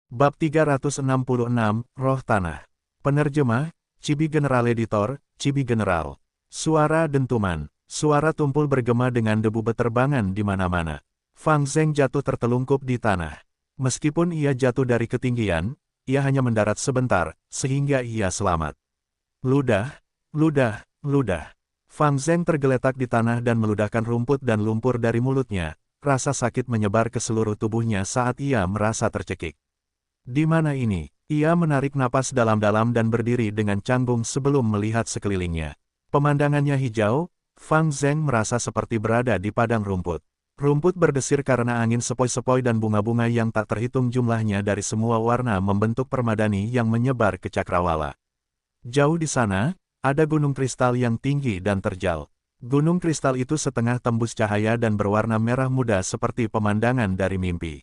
Bab 366, Roh Tanah. Penerjemah, Chibi General Editor, Chibi General. Suara dentuman, suara tumpul bergema dengan debu beterbangan di mana-mana. Fang Zheng jatuh tertelungkup di tanah. Meskipun ia jatuh dari ketinggian, ia hanya mendarat sebentar, sehingga ia selamat. Ludah, ludah, ludah. Fang Zheng tergeletak di tanah dan meludahkan rumput dan lumpur dari mulutnya. Rasa sakit menyebar ke seluruh tubuhnya saat ia merasa tercekik. Di mana ini? Ia menarik napas dalam-dalam dan berdiri dengan canggung sebelum melihat sekelilingnya. Pemandangannya hijau, Fang Zheng merasa seperti berada di padang rumput. Rumput berdesir karena angin sepoi-sepoi dan bunga-bunga yang tak terhitung jumlahnya dari semua warna membentuk permadani yang menyebar ke cakrawala. Jauh di sana, ada gunung kristal yang tinggi dan terjal. Gunung kristal itu setengah tembus cahaya dan berwarna merah muda seperti pemandangan dari mimpi.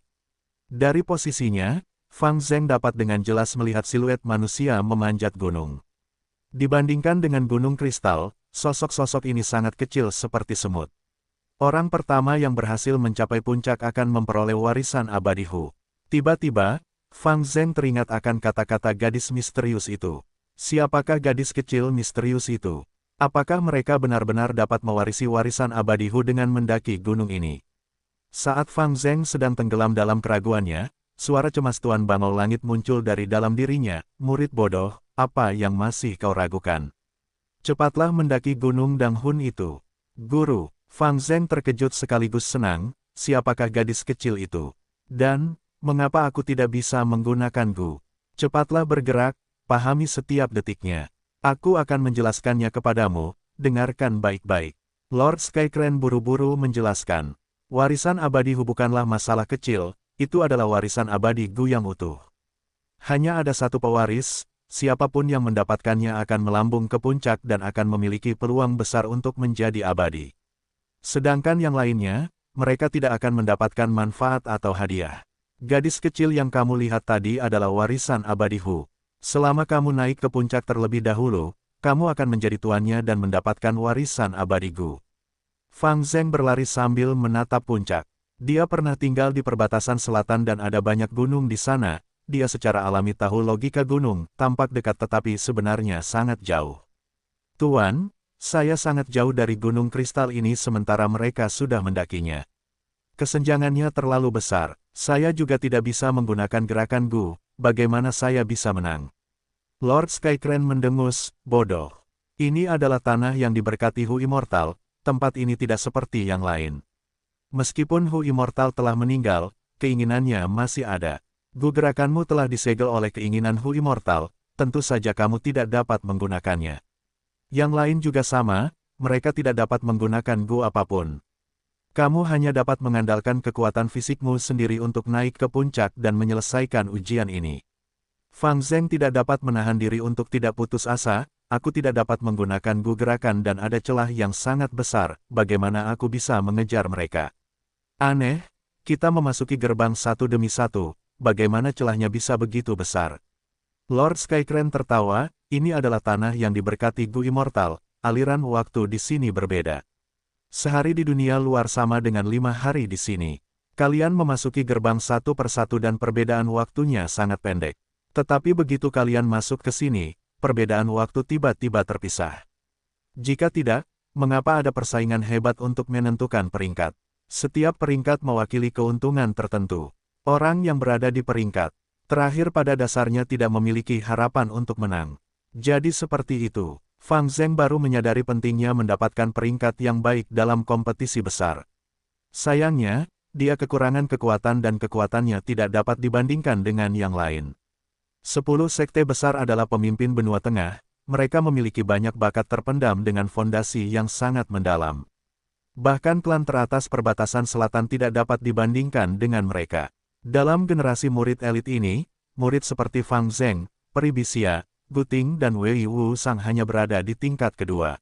Dari posisinya, Fang Zheng dapat dengan jelas melihat siluet manusia memanjat gunung. Dibandingkan dengan gunung kristal, sosok-sosok ini sangat kecil seperti semut. Orang pertama yang berhasil mencapai puncak akan memperoleh warisan abadi Hu. Tiba-tiba, Fang Zheng teringat akan kata-kata gadis misterius itu. Siapakah gadis kecil misterius itu? Apakah mereka benar-benar dapat mewarisi warisan abadi Hu dengan mendaki gunung ini? Saat Fang Zheng sedang tenggelam dalam keraguannya, suara cemas Tuan Bangau Langit muncul dari dalam dirinya. Murid bodoh, apa yang masih kau ragukan? Cepatlah mendaki gunung Danghun itu. Guru, Fang Zheng terkejut sekaligus senang, siapakah gadis kecil itu? Dan, mengapa aku tidak bisa menggunakan Gu? Cepatlah bergerak, pahami setiap detiknya. Aku akan menjelaskannya kepadamu, dengarkan baik-baik. Lord Skycrane buru-buru menjelaskan. Warisan abadi Hu bukanlah masalah kecil, itu adalah warisan abadi Gu yang utuh. Hanya ada satu pewaris, siapapun yang mendapatkannya akan melambung ke puncak dan akan memiliki peluang besar untuk menjadi abadi. Sedangkan yang lainnya, mereka tidak akan mendapatkan manfaat atau hadiah. Gadis kecil yang kamu lihat tadi adalah warisan abadi Hu. Selama kamu naik ke puncak terlebih dahulu, kamu akan menjadi tuannya dan mendapatkan warisan abadi Gu. Fang Zheng berlari sambil menatap puncak. Dia pernah tinggal di perbatasan selatan dan ada banyak gunung di sana. Dia secara alami tahu logika gunung, tampak dekat tetapi sebenarnya sangat jauh. Tuan, saya sangat jauh dari gunung kristal ini sementara mereka sudah mendakinya. Kesenjangannya terlalu besar, saya juga tidak bisa menggunakan gerakan Gu, bagaimana saya bisa menang? Lord Skycrane mendengus, bodoh. Ini adalah tanah yang diberkati Hu Immortal, tempat ini tidak seperti yang lain. Meskipun Hu Immortal telah meninggal, keinginannya masih ada. Gu gerakanmu telah disegel oleh keinginan Hu Immortal, tentu saja kamu tidak dapat menggunakannya. Yang lain juga sama, mereka tidak dapat menggunakan Gu apapun. Kamu hanya dapat mengandalkan kekuatan fisikmu sendiri untuk naik ke puncak dan menyelesaikan ujian ini. Fang Zheng tidak dapat menahan diri untuk tidak putus asa, aku tidak dapat menggunakan Gu gerakan dan ada celah yang sangat besar, bagaimana aku bisa mengejar mereka? Aneh, kita memasuki gerbang satu demi satu, bagaimana celahnya bisa begitu besar? Lord Skycrane tertawa, ini adalah tanah yang diberkati Gu Immortal, aliran waktu di sini berbeda. Sehari di dunia luar sama dengan 5 hari di sini. Kalian memasuki gerbang satu persatu dan perbedaan waktunya sangat pendek. Tetapi begitu kalian masuk ke sini, perbedaan waktu tiba-tiba terpisah. Jika tidak, mengapa ada persaingan hebat untuk menentukan peringkat? Setiap peringkat mewakili keuntungan tertentu. Orang yang berada di peringkat terakhir pada dasarnya tidak memiliki harapan untuk menang. Jadi seperti itu, Fang Zheng baru menyadari pentingnya mendapatkan peringkat yang baik dalam kompetisi besar. Sayangnya, dia kekurangan kekuatan dan kekuatannya tidak dapat dibandingkan dengan yang lain. 10 sekte besar adalah pemimpin benua tengah, mereka memiliki banyak bakat terpendam dengan fondasi yang sangat mendalam. Bahkan klan teratas perbatasan selatan tidak dapat dibandingkan dengan mereka. Dalam generasi murid elit ini, murid seperti Fang Zheng, Peri Bisia, Gu Ting dan Wei Wu Sang hanya berada di tingkat kedua.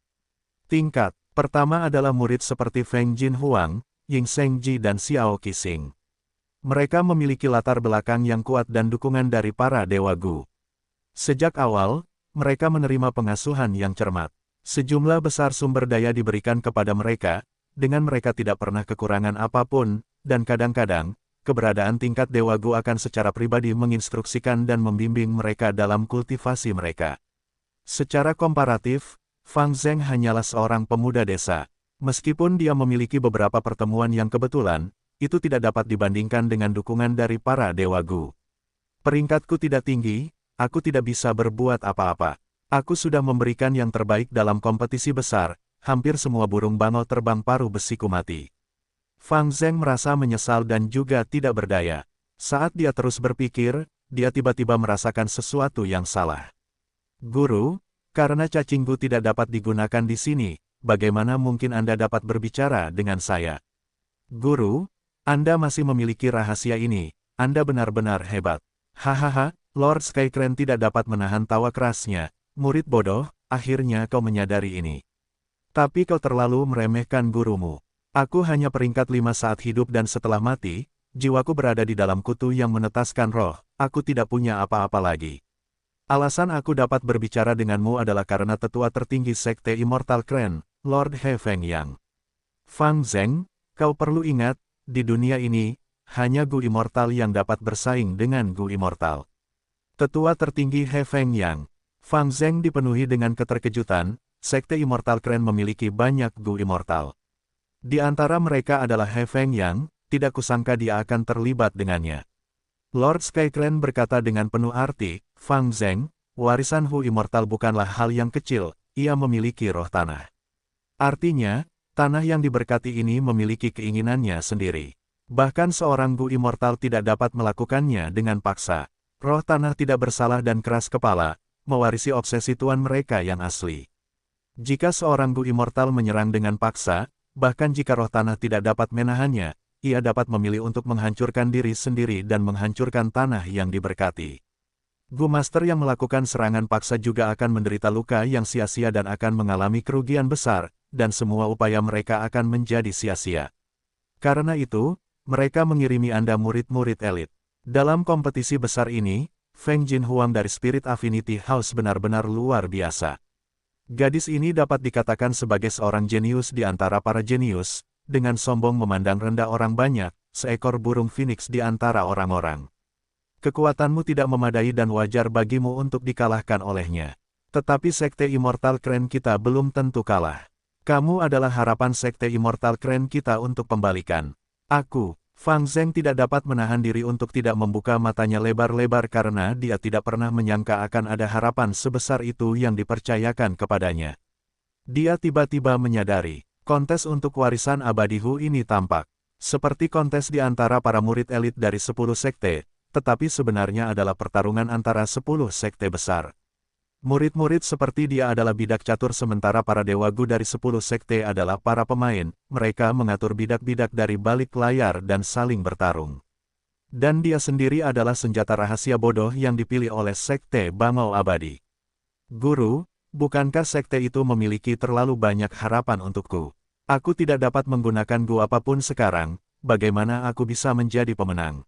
Tingkat pertama adalah murid seperti Feng Jin Huang, Ying Sheng Ji dan Xiao Qixing. Mereka memiliki latar belakang yang kuat dan dukungan dari para dewa Gu. Sejak awal, mereka menerima pengasuhan yang cermat. Sejumlah besar sumber daya diberikan kepada mereka, dengan mereka tidak pernah kekurangan apapun, dan kadang-kadang, keberadaan tingkat Dewa Gu akan secara pribadi menginstruksikan dan membimbing mereka dalam kultivasi mereka. Secara komparatif, Fang Zheng hanyalah seorang pemuda desa. Meskipun dia memiliki beberapa pertemuan yang kebetulan, itu tidak dapat dibandingkan dengan dukungan dari para Dewa Gu. Peringkatku tidak tinggi, aku tidak bisa berbuat apa-apa. Aku sudah memberikan yang terbaik dalam kompetisi besar, hampir semua burung bangau terbang paruh besiku mati. Fang Zheng merasa menyesal dan juga tidak berdaya. Saat dia terus berpikir, dia tiba-tiba merasakan sesuatu yang salah. Guru, karena cacingku tidak dapat digunakan di sini, bagaimana mungkin Anda dapat berbicara dengan saya? Guru, Anda masih memiliki rahasia ini, Anda benar-benar hebat. Hahaha, Lord Skycrane tidak dapat menahan tawa kerasnya. Murid bodoh, akhirnya kau menyadari ini. Tapi kau terlalu meremehkan gurumu. Aku hanya peringkat 5 saat hidup dan setelah mati, jiwaku berada di dalam kutu yang menetaskan roh, aku tidak punya apa-apa lagi. Alasan aku dapat berbicara denganmu adalah karena tetua tertinggi Sekte Immortal Crane, Lord He Feng Yang. Fang Zheng, kau perlu ingat, di dunia ini, hanya Gu Immortal yang dapat bersaing dengan Gu Immortal. Tetua tertinggi He Feng Yang. Fang Zheng dipenuhi dengan keterkejutan, Sekte Immortal Crane memiliki banyak Gu Immortal. Di antara mereka adalah He Feng Yang, tidak kusangka dia akan terlibat dengannya. Lord Skycrane berkata dengan penuh arti, Fang Zheng, warisan Hu Immortal bukanlah hal yang kecil, ia memiliki roh tanah. Artinya, tanah yang diberkati ini memiliki keinginannya sendiri. Bahkan seorang Gu Immortal tidak dapat melakukannya dengan paksa. Roh tanah tidak bersalah dan keras kepala, mewarisi obsesi tuan mereka yang asli. Jika seorang Gu Immortal menyerang dengan paksa, bahkan jika roh tanah tidak dapat menahannya, ia dapat memilih untuk menghancurkan diri sendiri dan menghancurkan tanah yang diberkati. Gu Master yang melakukan serangan paksa juga akan menderita luka yang sia-sia dan akan mengalami kerugian besar, dan semua upaya mereka akan menjadi sia-sia. Karena itu, mereka mengirimi Anda murid-murid elit. Dalam kompetisi besar ini, Feng Jin Huang dari Spirit Affinity House benar-benar luar biasa. Gadis ini dapat dikatakan sebagai seorang jenius di antara para jenius, dengan sombong memandang rendah orang banyak, seekor burung phoenix di antara orang-orang. Kekuatanmu tidak memadai dan wajar bagimu untuk dikalahkan olehnya. Tetapi Sekte Immortal Crane kita belum tentu kalah. Kamu adalah harapan Sekte Immortal Crane kita untuk pembalikan. Aku, Fang Zheng tidak dapat menahan diri untuk tidak membuka matanya lebar-lebar karena dia tidak pernah menyangka akan ada harapan sebesar itu yang dipercayakan kepadanya. Dia tiba-tiba menyadari, kontes untuk warisan abadi Hu ini tampak seperti kontes di antara para murid elit dari 10 sekte, tetapi sebenarnya adalah pertarungan antara 10 sekte besar. Murid-murid seperti dia adalah bidak catur sementara para dewa Gu dari 10 sekte adalah para pemain, mereka mengatur bidak-bidak dari balik layar dan saling bertarung. Dan dia sendiri adalah senjata rahasia bodoh yang dipilih oleh Sekte Bangau Abadi. Guru, bukankah sekte itu memiliki terlalu banyak harapan untukku? Aku tidak dapat menggunakan Gu apapun sekarang, bagaimana aku bisa menjadi pemenang?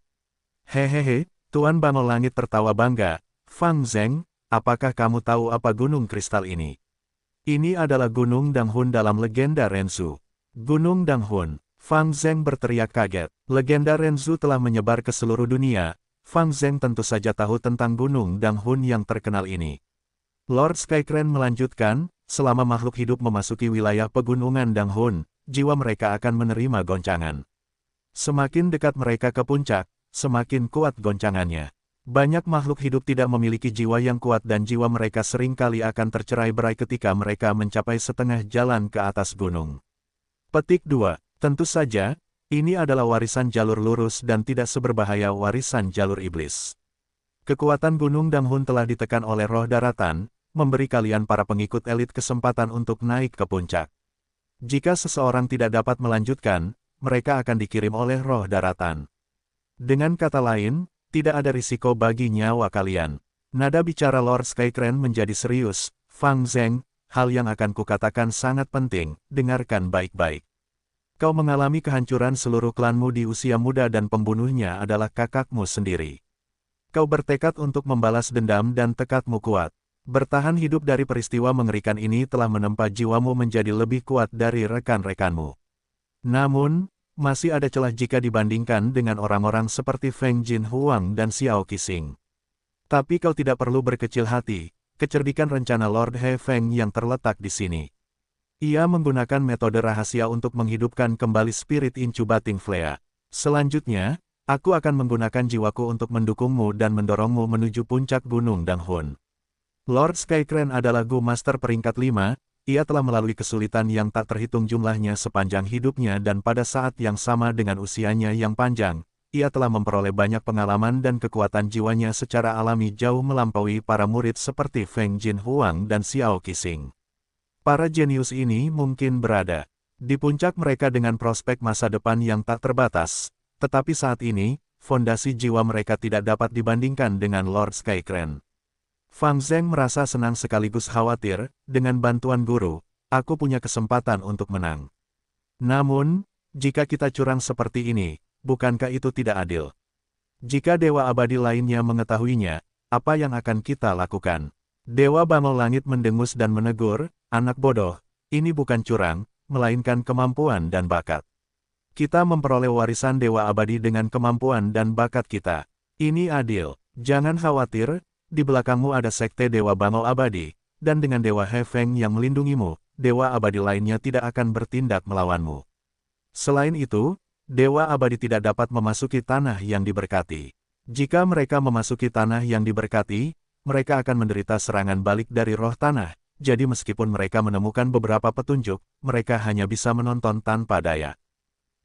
Hehehe, Tuan Bangau Langit tertawa bangga. Fang Zheng, apakah kamu tahu apa gunung kristal ini? Ini adalah Gunung Danghun dalam legenda Renzu. Gunung Danghun. Fang Zheng berteriak kaget. Legenda Renzu telah menyebar ke seluruh dunia. Fang Zheng tentu saja tahu tentang Gunung Danghun yang terkenal ini. Lord Skycrane melanjutkan, selama makhluk hidup memasuki wilayah pegunungan Danghun, jiwa mereka akan menerima goncangan. Semakin dekat mereka ke puncak, semakin kuat goncangannya. Banyak makhluk hidup tidak memiliki jiwa yang kuat dan jiwa mereka seringkali akan tercerai-berai ketika mereka mencapai setengah jalan ke atas gunung. Petik 2. Tentu saja, ini adalah warisan jalur lurus dan tidak seberbahaya warisan jalur iblis. Kekuatan Gunung Danghun telah ditekan oleh roh daratan, memberi kalian para pengikut elit kesempatan untuk naik ke puncak. Jika seseorang tidak dapat melanjutkan, mereka akan dikirim oleh roh daratan. Dengan kata lain, tidak ada risiko bagi nyawa kalian. Nada bicara Lord Skycrane menjadi serius. Fang Zheng, hal yang akan kukatakan sangat penting, dengarkan baik-baik. Kau mengalami kehancuran seluruh klanmu di usia muda dan pembunuhnya adalah kakakmu sendiri. Kau bertekad untuk membalas dendam dan tekadmu kuat. Bertahan hidup dari peristiwa mengerikan ini telah menempa jiwamu menjadi lebih kuat dari rekan-rekanmu. Namun, masih ada celah jika dibandingkan dengan orang-orang seperti Feng Jinhuang dan Xiao Qixing. Tapi kau tidak perlu berkecil hati, kecerdikan rencana Lord He Feng yang terletak di sini. Ia menggunakan metode rahasia untuk menghidupkan kembali spirit incubating flea. Selanjutnya, aku akan menggunakan jiwaku untuk mendukungmu dan mendorongmu menuju puncak gunung Danghun. Lord Skycrane adalah Gu Master peringkat 5, ia telah melalui kesulitan yang tak terhitung jumlahnya sepanjang hidupnya dan pada saat yang sama dengan usianya yang panjang, ia telah memperoleh banyak pengalaman dan kekuatan jiwanya secara alami jauh melampaui para murid seperti Feng Jinhuang dan Xiao Qixing. Para jenius ini mungkin berada di puncak mereka dengan prospek masa depan yang tak terbatas, tetapi saat ini, fondasi jiwa mereka tidak dapat dibandingkan dengan Lord Skycrane. Fang Zheng merasa senang sekaligus khawatir, dengan bantuan guru, aku punya kesempatan untuk menang. Namun, jika kita curang seperti ini, bukankah itu tidak adil? Jika Dewa Abadi lainnya mengetahuinya, apa yang akan kita lakukan? Dewa Bangau Langit mendengus dan menegur, anak bodoh, ini bukan curang, melainkan kemampuan dan bakat. Kita memperoleh warisan Dewa Abadi dengan kemampuan dan bakat kita. Ini adil, jangan khawatir. Di belakangmu ada sekte Dewa Bangau Abadi, dan dengan Dewa He Feng yang melindungimu, Dewa Abadi lainnya tidak akan bertindak melawanmu. Selain itu, Dewa Abadi tidak dapat memasuki tanah yang diberkati. Jika mereka memasuki tanah yang diberkati, mereka akan menderita serangan balik dari roh tanah, jadi meskipun mereka menemukan beberapa petunjuk, mereka hanya bisa menonton tanpa daya.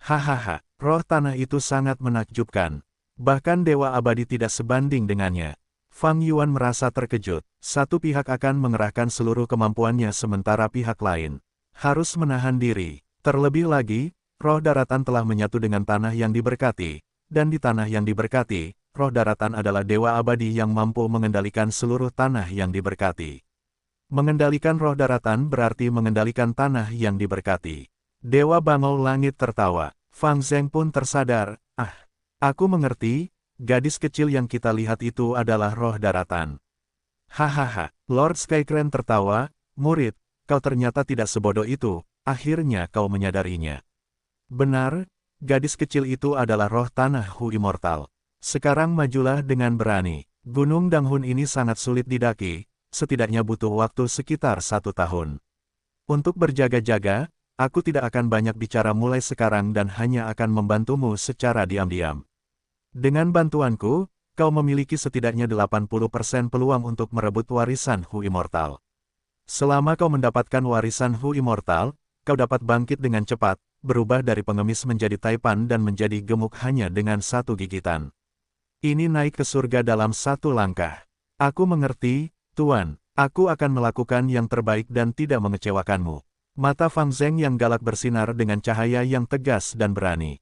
Hahaha, roh tanah itu sangat menakjubkan. Bahkan Dewa Abadi tidak sebanding dengannya. Fang Yuan merasa terkejut, satu pihak akan mengerahkan seluruh kemampuannya sementara pihak lain harus menahan diri. Terlebih lagi, roh daratan telah menyatu dengan tanah yang diberkati, dan di tanah yang diberkati, roh daratan adalah Dewa Abadi yang mampu mengendalikan seluruh tanah yang diberkati. Mengendalikan roh daratan berarti mengendalikan tanah yang diberkati. Dewa Bangau Langit tertawa, Fang Zheng pun tersadar, aku mengerti. Gadis kecil yang kita lihat itu adalah roh daratan. Hahaha, Lord Skycrane tertawa, murid, kau ternyata tidak sebodoh itu, akhirnya kau menyadarinya. Benar, gadis kecil itu adalah roh tanah Hu Immortal. Sekarang majulah dengan berani. Gunung Danghun ini sangat sulit didaki, setidaknya butuh waktu sekitar 1 tahun. Untuk berjaga-jaga, aku tidak akan banyak bicara mulai sekarang dan hanya akan membantumu secara diam-diam. Dengan bantuanku, kau memiliki setidaknya 80% peluang untuk merebut warisan Hu Immortal. Selama kau mendapatkan warisan Hu Immortal, kau dapat bangkit dengan cepat, berubah dari pengemis menjadi taipan dan menjadi gemuk hanya dengan 1 gigitan. Ini naik ke surga dalam 1 langkah. Aku mengerti, Tuan, aku akan melakukan yang terbaik dan tidak mengecewakanmu. Mata Fang Zheng yang galak bersinar dengan cahaya yang tegas dan berani.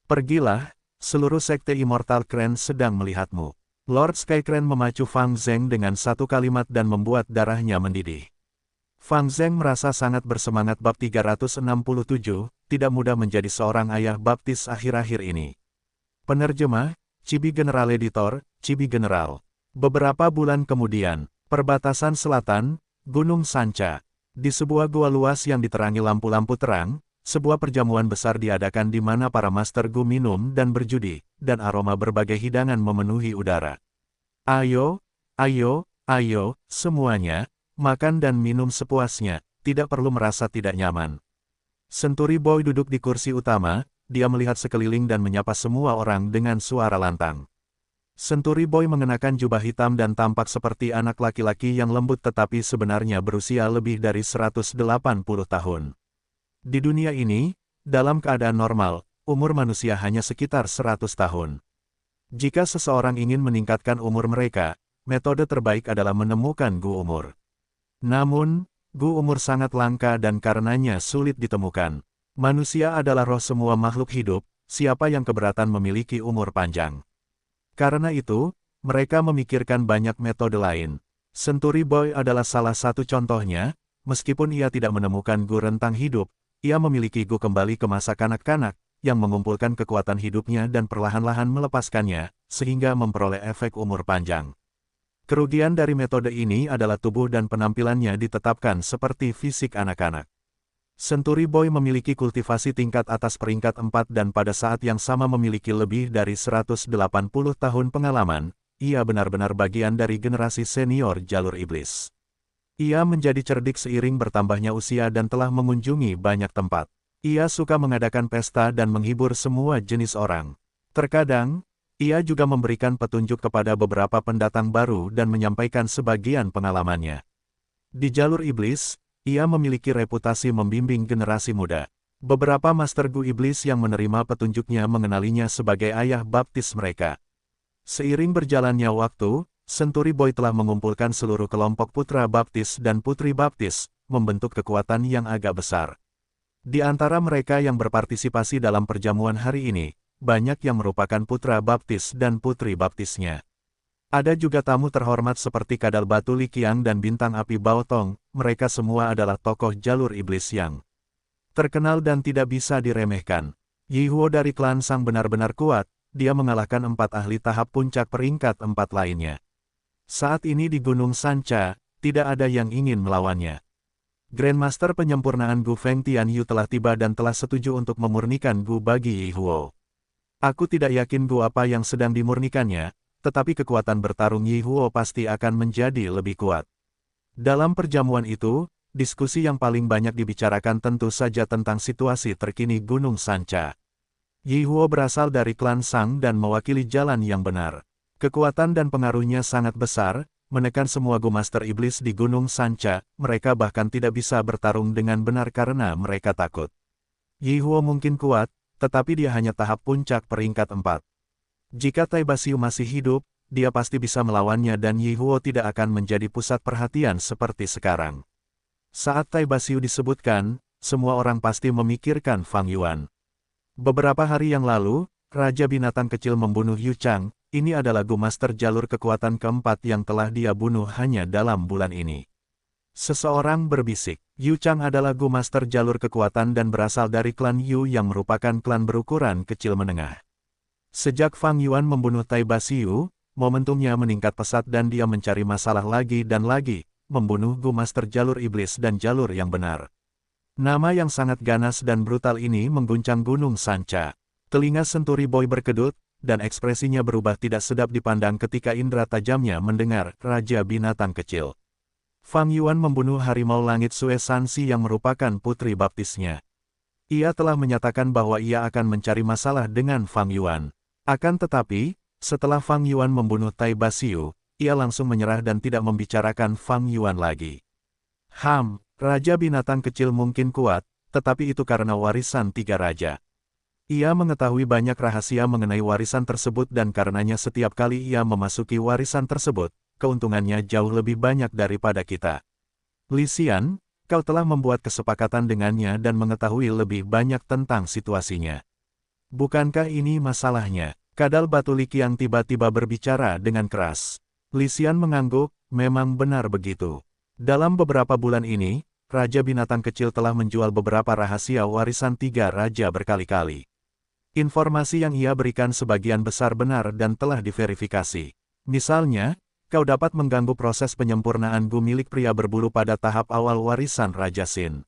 Pergilah. Seluruh sekte Immortal Crane sedang melihatmu. Lord Skycrane memacu Fang Zheng dengan 1 kalimat dan membuat darahnya mendidih. Fang Zheng merasa sangat bersemangat. Bab 367, tidak mudah menjadi seorang ayah baptis akhir-akhir ini. Penerjemah, Chibi General Editor, Chibi General. Beberapa bulan kemudian, perbatasan selatan, Gunung Sanca. Di sebuah gua luas yang diterangi lampu-lampu terang, sebuah perjamuan besar diadakan di mana para master Gu minum dan berjudi, dan aroma berbagai hidangan memenuhi udara. Ayo, ayo, ayo, semuanya, makan dan minum sepuasnya, tidak perlu merasa tidak nyaman. Senturi Boy duduk di kursi utama, dia melihat sekeliling dan menyapa semua orang dengan suara lantang. Senturi Boy mengenakan jubah hitam dan tampak seperti anak laki-laki yang lembut tetapi sebenarnya berusia lebih dari 180 tahun. Di dunia ini, dalam keadaan normal, umur manusia hanya sekitar 100 tahun. Jika seseorang ingin meningkatkan umur mereka, metode terbaik adalah menemukan Gu umur. Namun, Gu umur sangat langka dan karenanya sulit ditemukan. Manusia adalah roh semua makhluk hidup, siapa yang keberatan memiliki umur panjang. Karena itu, mereka memikirkan banyak metode lain. Senturi Boy adalah salah satu contohnya, meskipun ia tidak menemukan Gu rentang hidup, ia memiliki Gu kembali ke masa kanak-kanak, yang mengumpulkan kekuatan hidupnya dan perlahan-lahan melepaskannya, sehingga memperoleh efek umur panjang. Kerugian dari metode ini adalah tubuh dan penampilannya ditetapkan seperti fisik anak-anak. Century Boy memiliki kultivasi tingkat atas peringkat 4 dan pada saat yang sama memiliki lebih dari 180 tahun pengalaman. Ia benar-benar bagian dari generasi senior jalur iblis. Ia menjadi cerdik seiring bertambahnya usia dan telah mengunjungi banyak tempat. Ia suka mengadakan pesta dan menghibur semua jenis orang. Terkadang, ia juga memberikan petunjuk kepada beberapa pendatang baru dan menyampaikan sebagian pengalamannya. Di jalur iblis, ia memiliki reputasi membimbing generasi muda. Beberapa Master Gu Iblis yang menerima petunjuknya mengenalinya sebagai ayah baptis mereka. Seiring berjalannya waktu, Century Boy telah mengumpulkan seluruh kelompok putra baptis dan putri baptis, membentuk kekuatan yang agak besar. Di antara mereka yang berpartisipasi dalam perjamuan hari ini, banyak yang merupakan putra baptis dan putri baptisnya. Ada juga tamu terhormat seperti Kadal Batu Li Qiang dan Bintang Api Bao Tong, mereka semua adalah tokoh jalur iblis yang terkenal dan tidak bisa diremehkan. Yi Huo dari klan Sang benar-benar kuat, dia mengalahkan 4 ahli tahap puncak peringkat 4 lainnya. Saat ini di Gunung Sancha, tidak ada yang ingin melawannya. Grandmaster penyempurnaan Gu Feng Tianyu telah tiba dan telah setuju untuk memurnikan Gu bagi Yi Huo. Aku tidak yakin Gu apa yang sedang dimurnikannya, tetapi kekuatan bertarung Yi Huo pasti akan menjadi lebih kuat. Dalam perjamuan itu, diskusi yang paling banyak dibicarakan tentu saja tentang situasi terkini Gunung Sancha. Yi Huo berasal dari klan Sang dan mewakili jalan yang benar. Kekuatan dan pengaruhnya sangat besar, menekan semua Gu Master Iblis di Gunung Sancha, mereka bahkan tidak bisa bertarung dengan benar karena mereka takut. Yi Huo mungkin kuat, tetapi dia hanya tahap puncak peringkat 4. Jika Tai Basiu masih hidup, dia pasti bisa melawannya dan Yi Huo tidak akan menjadi pusat perhatian seperti sekarang. Saat Tai Basiu disebutkan, semua orang pasti memikirkan Fang Yuan. Beberapa hari yang lalu, Raja Binatang Kecil membunuh Yu Chang, ini adalah Gu Master jalur kekuatan keempat yang telah dia bunuh hanya dalam bulan ini. Seseorang berbisik, Yu Chang adalah Gu Master jalur kekuatan dan berasal dari klan Yu yang merupakan klan berukuran kecil menengah. Sejak Fang Yuan membunuh Tai Basiu, momentumnya meningkat pesat dan dia mencari masalah lagi dan lagi, membunuh Gu Master jalur iblis dan jalur yang benar. Nama yang sangat ganas dan brutal ini mengguncang Gunung Sancha. Telinga Century Boy berkedut, dan ekspresinya berubah tidak sedap dipandang ketika indera tajamnya mendengar Raja Binatang Kecil. Fang Yuan membunuh harimau langit Sue Sanxi yang merupakan putri baptisnya. Ia telah menyatakan bahwa ia akan mencari masalah dengan Fang Yuan. Akan tetapi, setelah Fang Yuan membunuh Tai Basiu, ia langsung menyerah dan tidak membicarakan Fang Yuan lagi. Raja Binatang Kecil mungkin kuat, tetapi itu karena warisan 3 raja. Ia mengetahui banyak rahasia mengenai warisan tersebut dan karenanya setiap kali ia memasuki warisan tersebut, keuntungannya jauh lebih banyak daripada kita. Li Xian, kau telah membuat kesepakatan dengannya dan mengetahui lebih banyak tentang situasinya. Bukankah ini masalahnya? Kadal Batu Li Qiang tiba-tiba berbicara dengan keras. Li Xian mengangguk, memang benar begitu. Dalam beberapa bulan ini, Raja Binatang Kecil telah menjual beberapa rahasia warisan 3 raja berkali-kali. Informasi yang ia berikan sebagian besar benar dan telah diverifikasi. Misalnya, kau dapat mengganggu proses penyempurnaan Gu milik pria berbulu pada tahap awal warisan Raja Xin.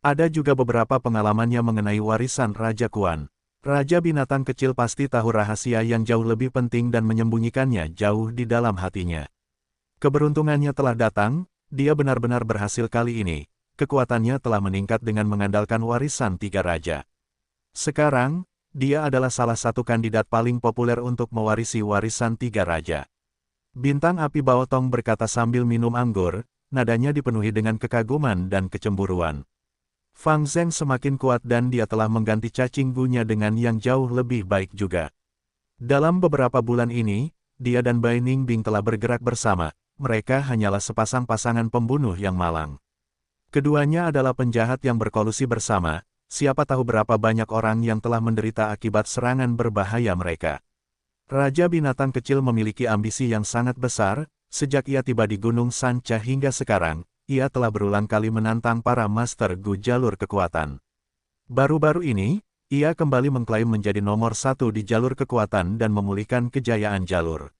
Ada juga beberapa pengalamannya mengenai warisan Raja Kuan. Raja Binatang Kecil pasti tahu rahasia yang jauh lebih penting dan menyembunyikannya jauh di dalam hatinya. Keberuntungannya telah datang, dia benar-benar berhasil kali ini. Kekuatannya telah meningkat dengan mengandalkan warisan 3 raja. Sekarang, dia adalah salah satu kandidat paling populer untuk mewarisi warisan 3 raja. Bintang Api Bao Tong berkata sambil minum anggur, nadanya dipenuhi dengan kekaguman dan kecemburuan. Fang Zheng semakin kuat dan dia telah mengganti cacing Gu-nya dengan yang jauh lebih baik juga. Dalam beberapa bulan ini, dia dan Bai Ningbing telah bergerak bersama, mereka hanyalah sepasang pasangan pembunuh yang malang. Keduanya adalah penjahat yang berkolusi bersama, siapa tahu berapa banyak orang yang telah menderita akibat serangan berbahaya mereka. Raja Binatang Kecil memiliki ambisi yang sangat besar, sejak ia tiba di Gunung Sancha hingga sekarang, ia telah berulang kali menantang para Master Gu jalur kekuatan. Baru-baru ini, ia kembali mengklaim menjadi nomor 1 di jalur kekuatan dan memulihkan kejayaan jalur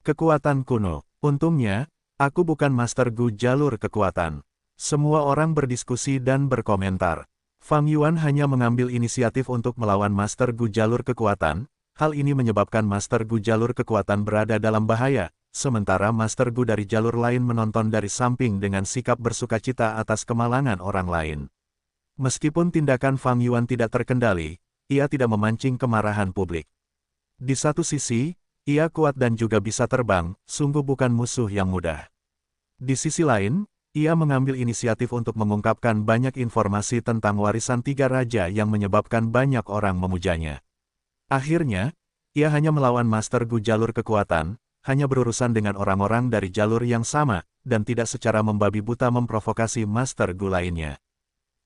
kekuatan kuno. Untungnya, aku bukan Master Gu jalur kekuatan. Semua orang berdiskusi dan berkomentar. Fang Yuan hanya mengambil inisiatif untuk melawan Master Gu jalur kekuatan. Hal ini menyebabkan Master Gu jalur kekuatan berada dalam bahaya, sementara Master Gu dari jalur lain menonton dari samping dengan sikap bersukacita atas kemalangan orang lain. Meskipun tindakan Fang Yuan tidak terkendali, ia tidak memancing kemarahan publik. Di satu sisi, ia kuat dan juga bisa terbang, sungguh bukan musuh yang mudah. Di sisi lain, ia mengambil inisiatif untuk mengungkapkan banyak informasi tentang warisan tiga raja yang menyebabkan banyak orang memujanya. Akhirnya, ia hanya melawan Master Gu jalur kekuatan, hanya berurusan dengan orang-orang dari jalur yang sama, dan tidak secara membabi buta memprovokasi Master Gu lainnya.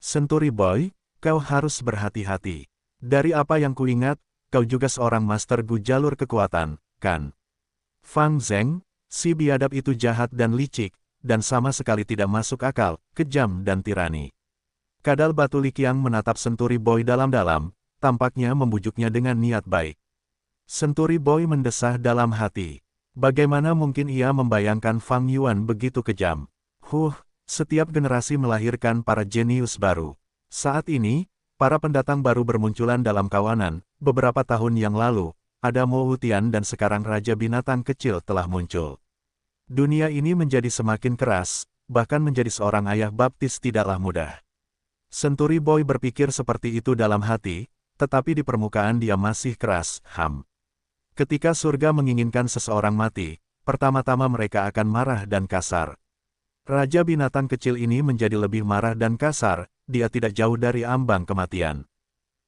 Century Boy, kau harus berhati-hati. Dari apa yang kuingat, kau juga seorang Master Gu jalur kekuatan, kan? Fang Zheng, si biadab itu jahat dan licik, dan sama sekali tidak masuk akal, kejam dan tirani. Kadal Batu Liqiang menatap Century Boy dalam-dalam, tampaknya membujuknya dengan niat baik. Century Boy mendesah dalam hati. Bagaimana mungkin ia membayangkan Fang Yuan begitu kejam? Setiap generasi melahirkan para jenius baru. Saat ini, para pendatang baru bermunculan dalam kawanan. Beberapa tahun yang lalu, ada Mo Wutian dan sekarang Raja Binatang Kecil telah muncul. Dunia ini menjadi semakin keras, bahkan menjadi seorang ayah baptis tidaklah mudah. Century Boy berpikir seperti itu dalam hati, tetapi di permukaan dia masih keras, Ketika surga menginginkan seseorang mati, pertama-tama mereka akan marah dan kasar. Raja Binatang Kecil ini menjadi lebih marah dan kasar, dia tidak jauh dari ambang kematian.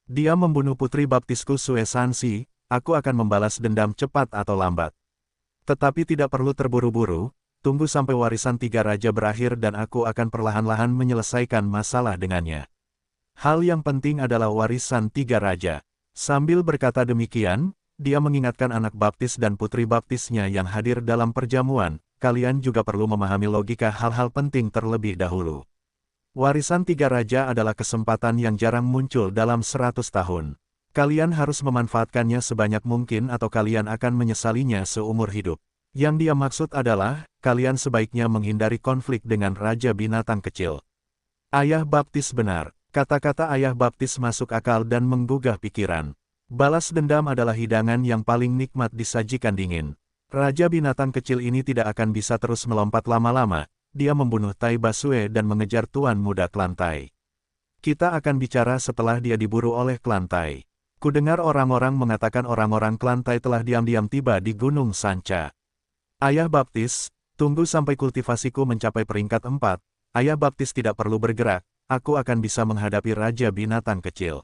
Dia membunuh putri baptisku Sue Sanxi, aku akan membalas dendam cepat atau lambat. Tetapi tidak perlu terburu-buru, tunggu sampai warisan tiga raja berakhir dan aku akan perlahan-lahan menyelesaikan masalah dengannya. Hal yang penting adalah warisan tiga raja. Sambil berkata demikian, dia mengingatkan anak baptis dan putri baptisnya yang hadir dalam perjamuan, kalian juga perlu memahami logika hal-hal penting terlebih dahulu. Warisan tiga raja adalah kesempatan yang jarang muncul dalam 100 tahun. Kalian harus memanfaatkannya sebanyak mungkin atau kalian akan menyesalinya seumur hidup. Yang dia maksud adalah, kalian sebaiknya menghindari konflik dengan Raja Binatang Kecil. Ayah baptis benar. Kata-kata ayah baptis masuk akal dan menggugah pikiran. Balas dendam adalah hidangan yang paling nikmat disajikan dingin. Raja Binatang Kecil ini tidak akan bisa terus melompat lama-lama. Dia membunuh Tai Basue dan mengejar Tuan Muda Klan Tai. Kita akan bicara setelah dia diburu oleh Klan Tai. Kudengar orang-orang mengatakan orang-orang Klan Tai telah diam-diam tiba di Gunung Sanca. Ayah baptis, tunggu sampai kultivasiku mencapai peringkat 4. Ayah baptis tidak perlu bergerak. Aku akan bisa menghadapi Raja Binatang Kecil.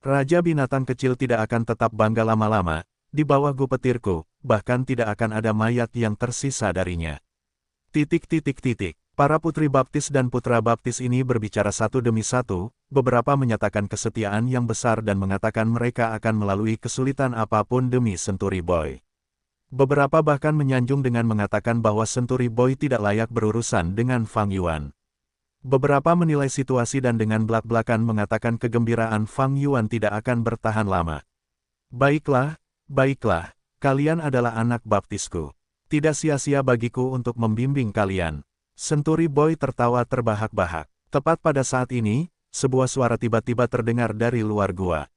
Raja Binatang Kecil tidak akan tetap bangga lama-lama, di bawah petirku, bahkan tidak akan ada mayat yang tersisa darinya. Para putri baptis dan putra baptis ini berbicara satu demi satu, beberapa menyatakan kesetiaan yang besar dan mengatakan mereka akan melalui kesulitan apapun demi Century Boy. Beberapa bahkan menyanjung dengan mengatakan bahwa Century Boy tidak layak berurusan dengan Fang Yuan. Beberapa menilai situasi dan dengan belak-belakan mengatakan kegembiraan Fang Yuan tidak akan bertahan lama. Baiklah, kalian adalah anak baptisku. Tidak sia-sia bagiku untuk membimbing kalian. Century Boy tertawa terbahak-bahak. Tepat pada saat ini, sebuah suara tiba-tiba terdengar dari luar gua.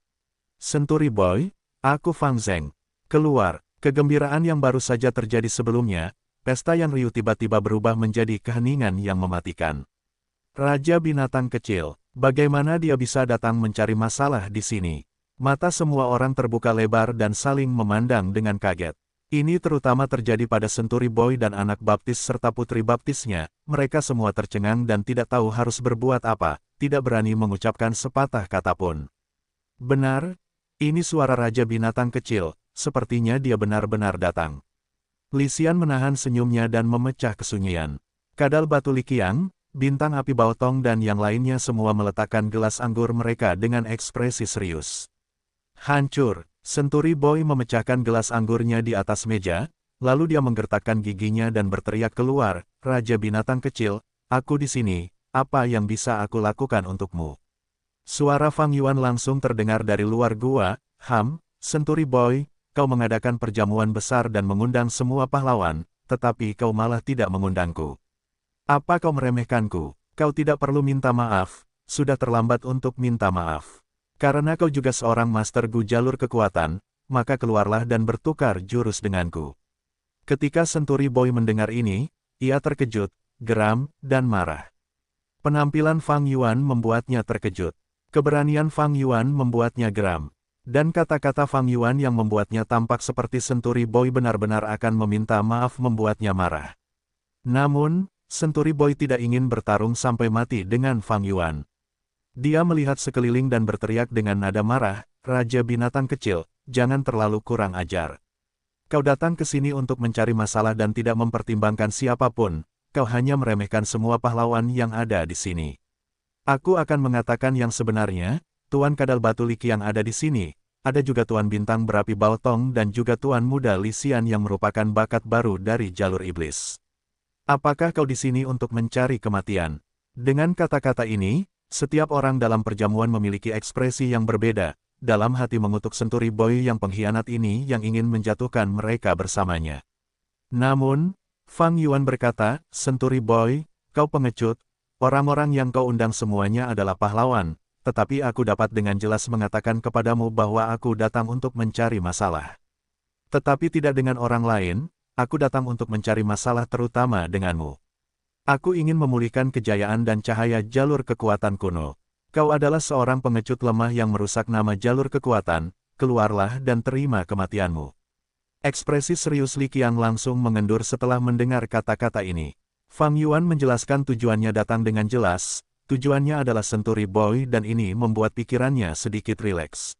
Century Boy, aku Fang Zheng. Keluar, kegembiraan yang baru saja terjadi sebelumnya, pesta yang riuh tiba-tiba berubah menjadi keheningan yang mematikan. Raja Binatang Kecil, bagaimana dia bisa datang mencari masalah di sini? Mata semua orang terbuka lebar dan saling memandang dengan kaget. Ini terutama terjadi pada Century Boy dan anak baptis serta putri baptisnya. Mereka semua tercengang dan tidak tahu harus berbuat apa, tidak berani mengucapkan sepatah kata pun. Benar, ini suara Raja Binatang Kecil, sepertinya dia benar-benar datang. Li Xian menahan senyumnya dan memecah kesunyian. Kadal Batu Liqiang, Bintang Api Baotong dan yang lainnya semua meletakkan gelas anggur mereka dengan ekspresi serius. Hancur, Century Boy memecahkan gelas anggurnya di atas meja, lalu dia menggertakkan giginya dan berteriak keluar, Raja Binatang Kecil, aku di sini, apa yang bisa aku lakukan untukmu? Suara Fang Yuan langsung terdengar dari luar gua, Century Boy, kau mengadakan perjamuan besar dan mengundang semua pahlawan, tetapi kau malah tidak mengundangku. Apa kau meremehkanku? Kau tidak perlu minta maaf, sudah terlambat untuk minta maaf. Karena kau juga seorang Master Gu jalur kekuatan, maka keluarlah dan bertukar jurus denganku. Ketika Century Boy mendengar ini, ia terkejut, geram, dan marah. Penampilan Fang Yuan membuatnya terkejut. Keberanian Fang Yuan membuatnya geram. Dan kata-kata Fang Yuan yang membuatnya tampak seperti Century Boy benar-benar akan meminta maaf membuatnya marah. Namun, Century Boy tidak ingin bertarung sampai mati dengan Fang Yuan. Dia melihat sekeliling dan berteriak dengan nada marah, "Raja binatang kecil, jangan terlalu kurang ajar. Kau datang ke sini untuk mencari masalah dan tidak mempertimbangkan siapapun, kau hanya meremehkan semua pahlawan yang ada di sini. Aku akan mengatakan yang sebenarnya, Tuan Kadal Batu Liki yang ada di sini, ada juga Tuan Bintang Berapi Baotong dan juga Tuan Muda Lisian yang merupakan bakat baru dari jalur iblis. Apakah kau di sini untuk mencari kematian?" Dengan kata-kata ini, setiap orang dalam perjamuan memiliki ekspresi yang berbeda, dalam hati mengutuk Century Boy yang pengkhianat ini yang ingin menjatuhkan mereka bersamanya. Namun, Fang Yuan berkata, "Century Boy, kau pengecut, orang-orang yang kau undang semuanya adalah pahlawan. Tetapi aku dapat dengan jelas mengatakan kepadamu bahwa aku datang untuk mencari masalah. Tetapi tidak dengan orang lain, aku datang untuk mencari masalah terutama denganmu. Aku ingin memulihkan kejayaan dan cahaya jalur kekuatan kuno. Kau adalah seorang pengecut lemah yang merusak nama jalur kekuatan, keluarlah dan terima kematianmu." Ekspresi serius Li Qiang langsung mengendur setelah mendengar kata-kata ini. Fang Yuan menjelaskan tujuannya datang dengan jelas. Tujuannya adalah Century Boy dan ini membuat pikirannya sedikit rileks.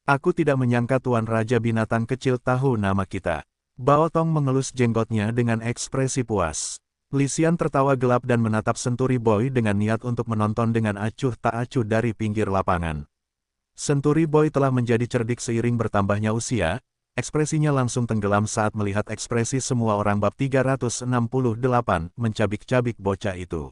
"Aku tidak menyangka Tuan Raja Binatang Kecil tahu nama kita." Baotong mengelus jenggotnya dengan ekspresi puas. Lisian tertawa gelap dan menatap Century Boy dengan niat untuk menonton dengan acuh tak acuh dari pinggir lapangan. Century Boy telah menjadi cerdik seiring bertambahnya usia, ekspresinya langsung tenggelam saat melihat ekspresi semua orang bab 368 mencabik-cabik bocah itu.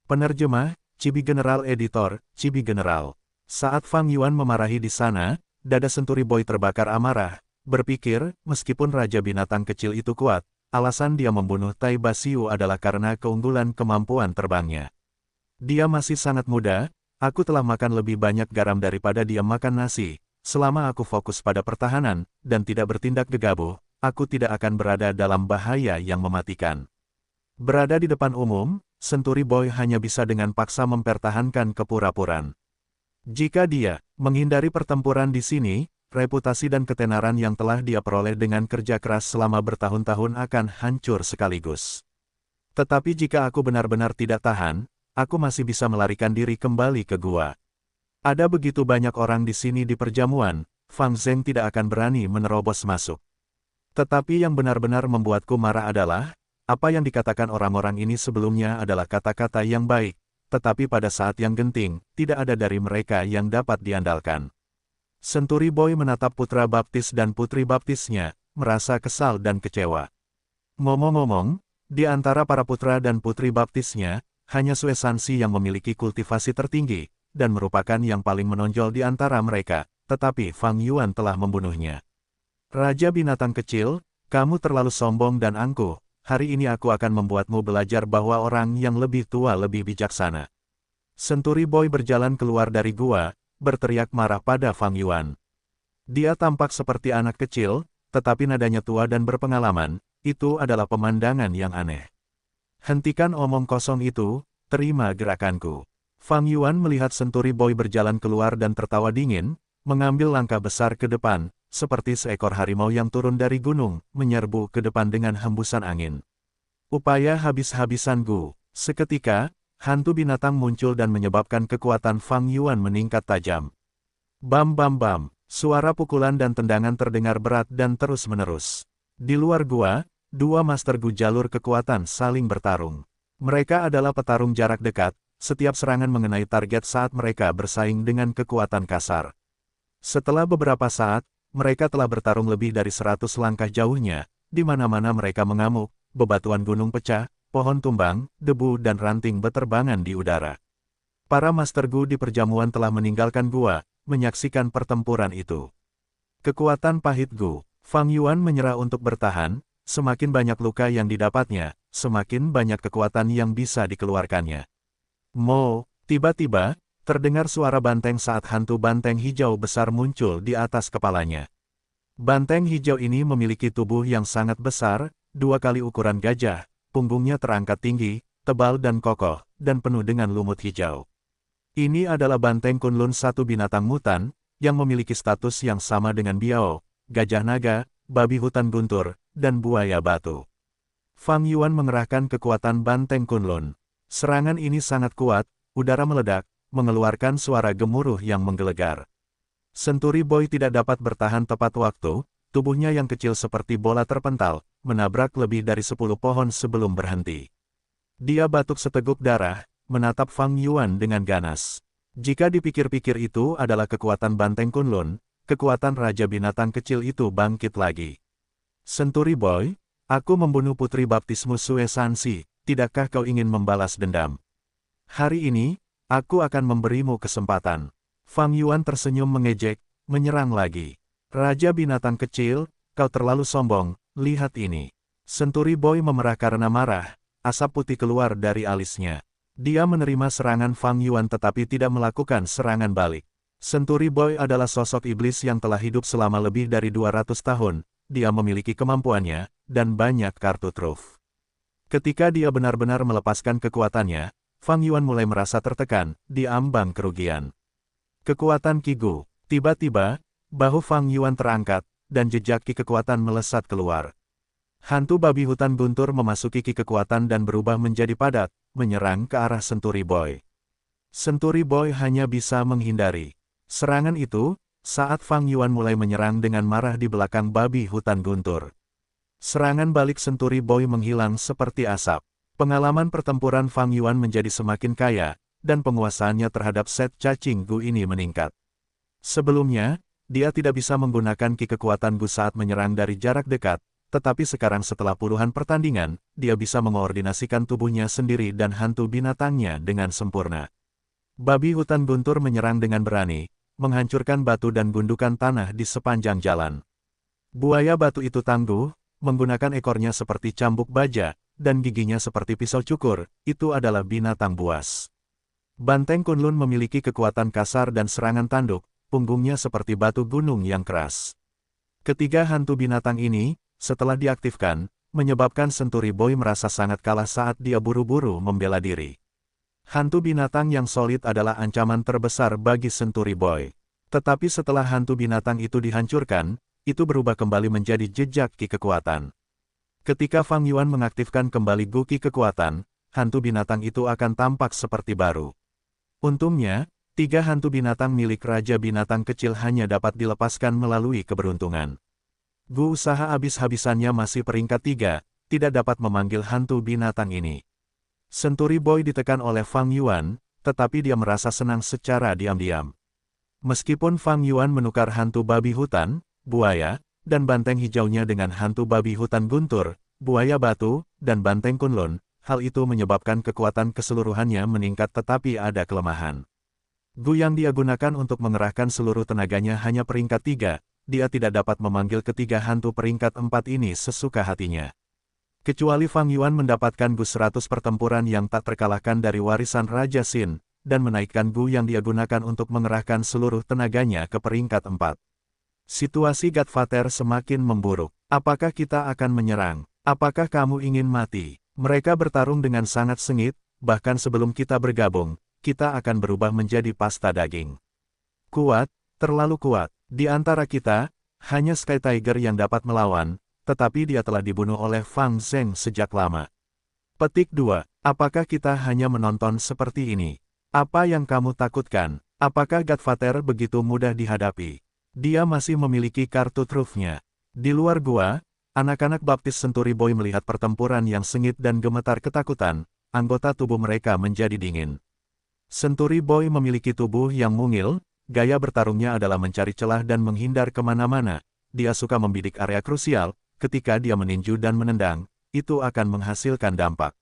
Penerjemah, Cibi General Editor, Cibi General. Saat Fang Yuan memarahi di sana, dada Century Boy terbakar amarah, berpikir, meskipun Raja Binatang Kecil itu kuat, alasan dia membunuh Tai Basiu adalah karena keunggulan kemampuan terbangnya. Dia masih sangat muda, aku telah makan lebih banyak garam daripada dia makan nasi, selama aku fokus pada pertahanan, dan tidak bertindak gegabah, aku tidak akan berada dalam bahaya yang mematikan. Berada di depan umum, Century Boy hanya bisa dengan paksa mempertahankan kepura-puraan. Jika dia menghindari pertempuran di sini, reputasi dan ketenaran yang telah dia peroleh dengan kerja keras selama bertahun-tahun akan hancur sekaligus. Tetapi jika aku benar-benar tidak tahan, aku masih bisa melarikan diri kembali ke gua. Ada begitu banyak orang di sini di perjamuan, Fang Zheng tidak akan berani menerobos masuk. Tetapi yang benar-benar membuatku marah adalah, apa yang dikatakan orang-orang ini sebelumnya adalah kata-kata yang baik, tetapi pada saat yang genting, tidak ada dari mereka yang dapat diandalkan. Century Boy menatap putra baptis dan putri baptisnya, merasa kesal dan kecewa. Ngomong-ngomong, di antara para putra dan putri baptisnya, hanya Sue Sanxi yang memiliki kultivasi tertinggi, dan merupakan yang paling menonjol di antara mereka, tetapi Fang Yuan telah membunuhnya. "Raja Binatang Kecil, kamu terlalu sombong dan angkuh. Hari ini aku akan membuatmu belajar bahwa orang yang lebih tua lebih bijaksana." Century Boy berjalan keluar dari gua, berteriak marah pada Fang Yuan. Dia tampak seperti anak kecil, tetapi nadanya tua dan berpengalaman, itu adalah pemandangan yang aneh. "Hentikan omong kosong itu, terima gerakanku." Fang Yuan melihat Century Boy berjalan keluar dan tertawa dingin, mengambil langkah besar ke depan, seperti seekor harimau yang turun dari gunung, menyerbu ke depan dengan hembusan angin. Upaya habis-habisan Gu. Seketika, hantu binatang muncul dan menyebabkan kekuatan Fang Yuan meningkat tajam. Bam bam bam, suara pukulan dan tendangan terdengar berat dan terus-menerus. Di luar gua, dua Master Gu jalur kekuatan saling bertarung. Mereka adalah petarung jarak dekat, setiap serangan mengenai target saat mereka bersaing dengan kekuatan kasar. Setelah beberapa saat, mereka telah bertarung lebih dari 100 langkah jauhnya, di mana-mana mereka mengamuk, bebatuan gunung pecah, pohon tumbang, debu dan ranting beterbangan di udara. Para Master Gu di perjamuan telah meninggalkan gua, menyaksikan pertempuran itu. Kekuatan pahit Gu. Fang Yuan menyerah untuk bertahan, semakin banyak luka yang didapatnya, semakin banyak kekuatan yang bisa dikeluarkannya. Mo, tiba-tiba, terdengar suara banteng saat hantu banteng hijau besar muncul di atas kepalanya. Banteng hijau ini memiliki tubuh yang sangat besar, 2 kali ukuran gajah, punggungnya terangkat tinggi, tebal dan kokoh, dan penuh dengan lumut hijau. Ini adalah banteng Kunlun, satu binatang mutan, yang memiliki status yang sama dengan biao, gajah naga, babi hutan guntur, dan buaya batu. Fang Yuan mengerahkan kekuatan banteng Kunlun. Serangan ini sangat kuat, udara meledak, mengeluarkan suara gemuruh yang menggelegar. Senturi Boy tidak dapat bertahan tepat waktu, tubuhnya yang kecil seperti bola terpental, menabrak lebih dari 10 pohon sebelum berhenti. Dia batuk seteguk darah, menatap Fang Yuan dengan ganas. Jika dipikir-pikir itu adalah kekuatan banteng Kunlun, kekuatan Raja Binatang Kecil itu bangkit lagi. Senturi Boy, aku membunuh putri baptismu Sue Sansi, tidakkah kau ingin membalas dendam? Hari ini, aku akan memberimu kesempatan. Fang Yuan tersenyum mengejek, menyerang lagi. Raja Binatang Kecil, kau terlalu sombong, lihat ini. Senturi Boy memerah karena marah, asap putih keluar dari alisnya. Dia menerima serangan Fang Yuan tetapi tidak melakukan serangan balik. Senturi Boy adalah sosok iblis yang telah hidup selama lebih dari 200 tahun, dia memiliki kemampuannya, dan banyak kartu truf. Ketika dia benar-benar melepaskan kekuatannya, Fang Yuan mulai merasa tertekan, di ambang kerugian. Kekuatan Kigu, tiba-tiba, bahu Fang Yuan terangkat, dan jejak ki kekuatan melesat keluar. Hantu babi hutan guntur memasuki ki kekuatan dan berubah menjadi padat, menyerang ke arah Senturi Boy. Senturi Boy hanya bisa menghindari serangan itu, saat Fang Yuan mulai menyerang dengan marah di belakang babi hutan guntur. Serangan balik Senturi Boy menghilang seperti asap. Pengalaman pertempuran Fang Yuan menjadi semakin kaya, dan penguasaannya terhadap set cacing Gu ini meningkat. Sebelumnya, dia tidak bisa menggunakan ki kekuatan Gu saat menyerang dari jarak dekat, tetapi sekarang setelah puluhan pertandingan, dia bisa mengoordinasikan tubuhnya sendiri dan hantu binatangnya dengan sempurna. Babi hutan guntur menyerang dengan berani, menghancurkan batu dan gundukan tanah di sepanjang jalan. Buaya batu itu tangguh, menggunakan ekornya seperti cambuk baja, dan giginya seperti pisau cukur, itu adalah binatang buas. Banteng Kunlun memiliki kekuatan kasar dan serangan tanduk, punggungnya seperti batu gunung yang keras. Ketiga hantu binatang ini, setelah diaktifkan, menyebabkan Senturi Boy merasa sangat kalah saat dia buru-buru membela diri. Hantu binatang yang solid adalah ancaman terbesar bagi Senturi Boy. Tetapi setelah hantu binatang itu dihancurkan, itu berubah kembali menjadi jejak ki kekuatan. Ketika Fang Yuan mengaktifkan kembali Gu ki kekuatan, hantu binatang itu akan tampak seperti baru. Untungnya, 3 hantu binatang milik Raja Binatang Kecil hanya dapat dilepaskan melalui keberuntungan. Gu usaha habis-habisannya masih peringkat 3, tidak dapat memanggil hantu binatang ini. Senturi Boy ditekan oleh Fang Yuan, tetapi dia merasa senang secara diam-diam. Meskipun Fang Yuan menukar hantu babi hutan, buaya, dan banteng hijaunya dengan hantu babi hutan guntur, buaya batu, dan banteng Kunlun, hal itu menyebabkan kekuatan keseluruhannya meningkat tetapi ada kelemahan. Gu yang dia gunakan untuk mengerahkan seluruh tenaganya hanya peringkat 3, dia tidak dapat memanggil ketiga hantu peringkat 4 ini sesuka hatinya. Kecuali Fang Yuan mendapatkan Gu 100 pertempuran yang tak terkalahkan dari warisan Raja Xin, dan menaikkan Gu yang dia gunakan untuk mengerahkan seluruh tenaganya ke peringkat 4. Situasi Godfather semakin memburuk. Apakah kita akan menyerang? Apakah kamu ingin mati? Mereka bertarung dengan sangat sengit, bahkan sebelum kita bergabung, kita akan berubah menjadi pasta daging. Kuat, terlalu kuat. Di antara kita, hanya Sky Tiger yang dapat melawan, tetapi dia telah dibunuh oleh Fang Zheng sejak lama. Petik 2. Apakah kita hanya menonton seperti ini? Apa yang kamu takutkan? Apakah Godfather begitu mudah dihadapi? Dia masih memiliki kartu trufnya. Di luar gua, anak-anak baptis Senturi Boy melihat pertempuran yang sengit dan gemetar ketakutan, anggota tubuh mereka menjadi dingin. Senturi Boy memiliki tubuh yang mungil, gaya bertarungnya adalah mencari celah dan menghindar kemana-mana. Dia suka membidik area krusial, ketika dia meninju dan menendang, itu akan menghasilkan dampak.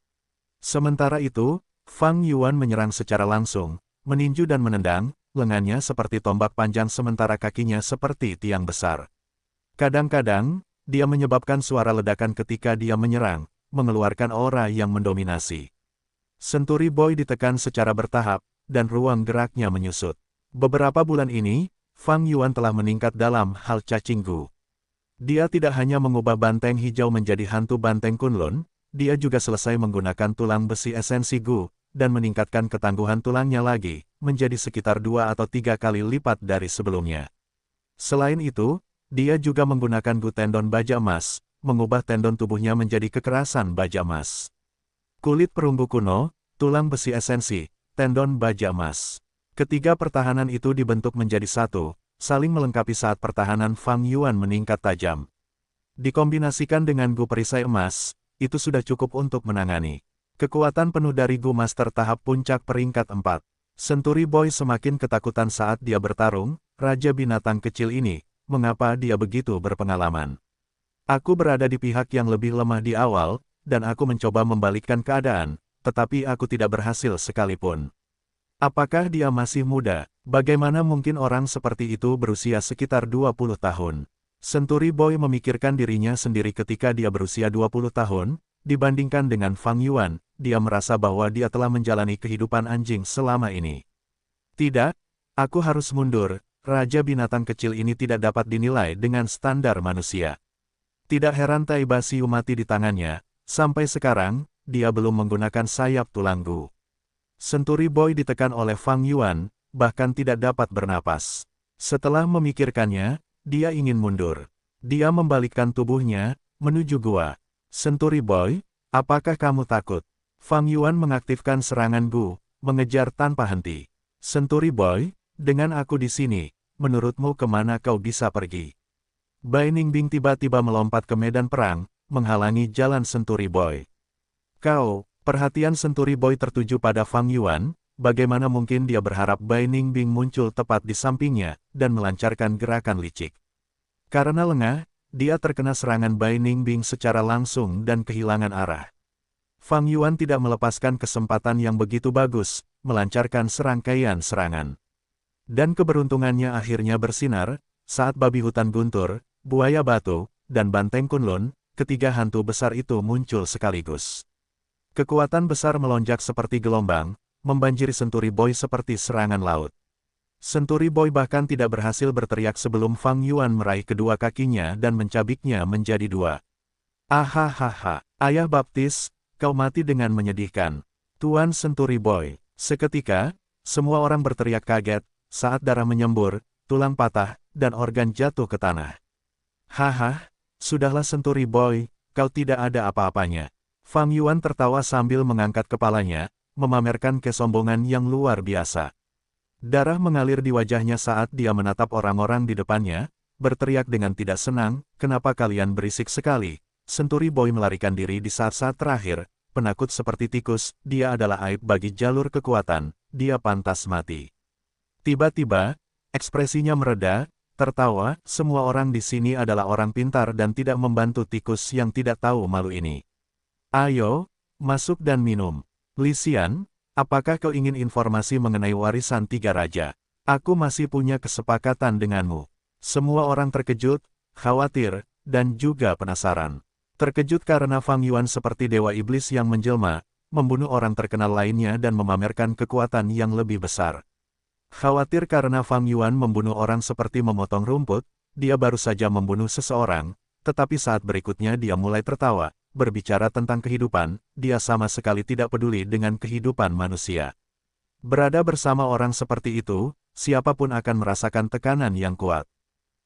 Sementara itu, Fang Yuan menyerang secara langsung, meninju dan menendang, lengannya seperti tombak panjang sementara kakinya seperti tiang besar. Kadang-kadang, dia menyebabkan suara ledakan ketika dia menyerang, mengeluarkan aura yang mendominasi. Senturi Boy ditekan secara bertahap, dan ruang geraknya menyusut. Beberapa bulan ini, Fang Yuan telah meningkat dalam hal cacing gu. Dia tidak hanya mengubah banteng hijau menjadi hantu banteng Kunlun, dia juga selesai menggunakan tulang besi esensi gu, dan meningkatkan ketangguhan tulangnya lagi, menjadi sekitar 2 atau 3 kali lipat dari sebelumnya. Selain itu, dia juga menggunakan gu tendon baja emas, mengubah tendon tubuhnya menjadi kekerasan baja emas. Kulit perunggu kuno, tulang besi esensi, tendon baja emas. Ketiga pertahanan itu dibentuk menjadi satu, saling melengkapi saat pertahanan Fang Yuan meningkat tajam. Dikombinasikan dengan gu perisai emas, itu sudah cukup untuk menangani kekuatan penuh dari gu master tahap puncak peringkat 4. Senturi Boy semakin ketakutan saat dia bertarung, raja binatang kecil ini, mengapa dia begitu berpengalaman. Aku berada di pihak yang lebih lemah di awal, dan aku mencoba membalikkan keadaan, tetapi aku tidak berhasil sekalipun. Apakah dia masih muda? Bagaimana mungkin orang seperti itu berusia sekitar 20 tahun? Senturi Boy memikirkan dirinya sendiri ketika dia berusia 20 tahun, dibandingkan dengan Fang Yuan, dia merasa bahwa dia telah menjalani kehidupan anjing selama ini. Tidak, aku harus mundur, raja binatang kecil ini tidak dapat dinilai dengan standar manusia. Tidak heran Tai Basiu mati di tangannya. Sampai sekarang, dia belum menggunakan sayap tulang gu. Senturi Boy ditekan oleh Fang Yuan, bahkan tidak dapat bernapas. Setelah memikirkannya, dia ingin mundur. Dia membalikkan tubuhnya, menuju gua. Senturi Boy, apakah kamu takut? Fang Yuan mengaktifkan serangan gu, mengejar tanpa henti. Senturi Boy, dengan aku di sini, menurutmu kemana kau bisa pergi? Bai Ningbing tiba-tiba melompat ke medan perang, menghalangi jalan Senturi Boy. Perhatian Senturi Boy tertuju pada Fang Yuan, bagaimana mungkin dia berharap Bai Ningbing muncul tepat di sampingnya, dan melancarkan gerakan licik. Karena lengah, dia terkena serangan Bai Ningbing secara langsung dan kehilangan arah. Fang Yuan tidak melepaskan kesempatan yang begitu bagus, melancarkan serangkaian serangan. Dan keberuntungannya akhirnya bersinar, saat babi hutan guntur, buaya batu, dan banteng Kunlun, ketiga hantu besar itu muncul sekaligus. Kekuatan besar melonjak seperti gelombang, membanjiri Senturi Boy seperti serangan laut. Senturi Boy bahkan tidak berhasil berteriak sebelum Fang Yuan meraih kedua kakinya dan mencabiknya menjadi dua. Ahahaha, Ayah Baptis, kau mati dengan menyedihkan. Tuan Senturi Boy. Seketika, semua orang berteriak kaget, saat darah menyembur, tulang patah, dan organ jatuh ke tanah. Haha, sudahlah Senturi Boy, kau tidak ada apa-apanya. Fang Yuan tertawa sambil mengangkat kepalanya, memamerkan kesombongan yang luar biasa. Darah mengalir di wajahnya saat dia menatap orang-orang di depannya, berteriak dengan tidak senang, kenapa kalian berisik sekali? Senturi Boy melarikan diri di saat-saat terakhir, penakut seperti tikus, dia adalah aib bagi jalur kekuatan, dia pantas mati. Tiba-tiba, ekspresinya mereda, tertawa, semua orang di sini adalah orang pintar dan tidak membantu tikus yang tidak tahu malu ini. Ayo, masuk dan minum. Li Xian, apakah kau ingin informasi mengenai warisan tiga raja? Aku masih punya kesepakatan denganmu. Semua orang terkejut, khawatir, dan juga penasaran. Terkejut karena Fang Yuan seperti dewa iblis yang menjelma, membunuh orang terkenal lainnya dan memamerkan kekuatan yang lebih besar. Khawatir karena Fang Yuan membunuh orang seperti memotong rumput, dia baru saja membunuh seseorang, tetapi saat berikutnya dia mulai tertawa. Berbicara tentang kehidupan, dia sama sekali tidak peduli dengan kehidupan manusia. Berada bersama orang seperti itu, siapapun akan merasakan tekanan yang kuat.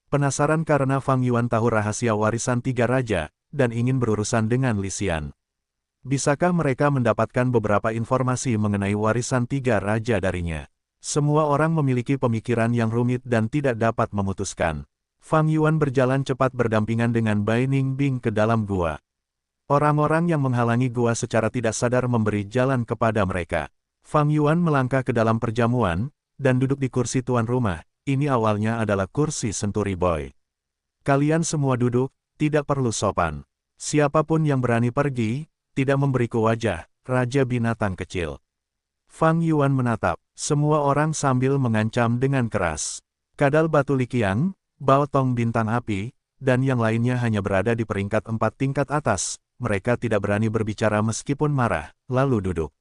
Penasaran karena Fang Yuan tahu rahasia warisan tiga raja, dan ingin berurusan dengan Li Xian. Bisakah mereka mendapatkan beberapa informasi mengenai warisan tiga raja darinya? Semua orang memiliki pemikiran yang rumit dan tidak dapat memutuskan. Fang Yuan berjalan cepat berdampingan dengan Bai Ningbing ke dalam gua. Orang-orang yang menghalangi gua secara tidak sadar memberi jalan kepada mereka. Fang Yuan melangkah ke dalam perjamuan, dan duduk di kursi tuan rumah. Ini awalnya adalah kursi Senturi Boy. Kalian semua duduk, tidak perlu sopan. Siapapun yang berani pergi, tidak memberiku wajah, Raja Binatang Kecil. Fang Yuan menatap, semua orang sambil mengancam dengan keras. Kadal Batu Likiang, Bao Tong Bintang Api, dan yang lainnya hanya berada di peringkat 4 tingkat atas. Mereka tidak berani berbicara meskipun marah, lalu duduk.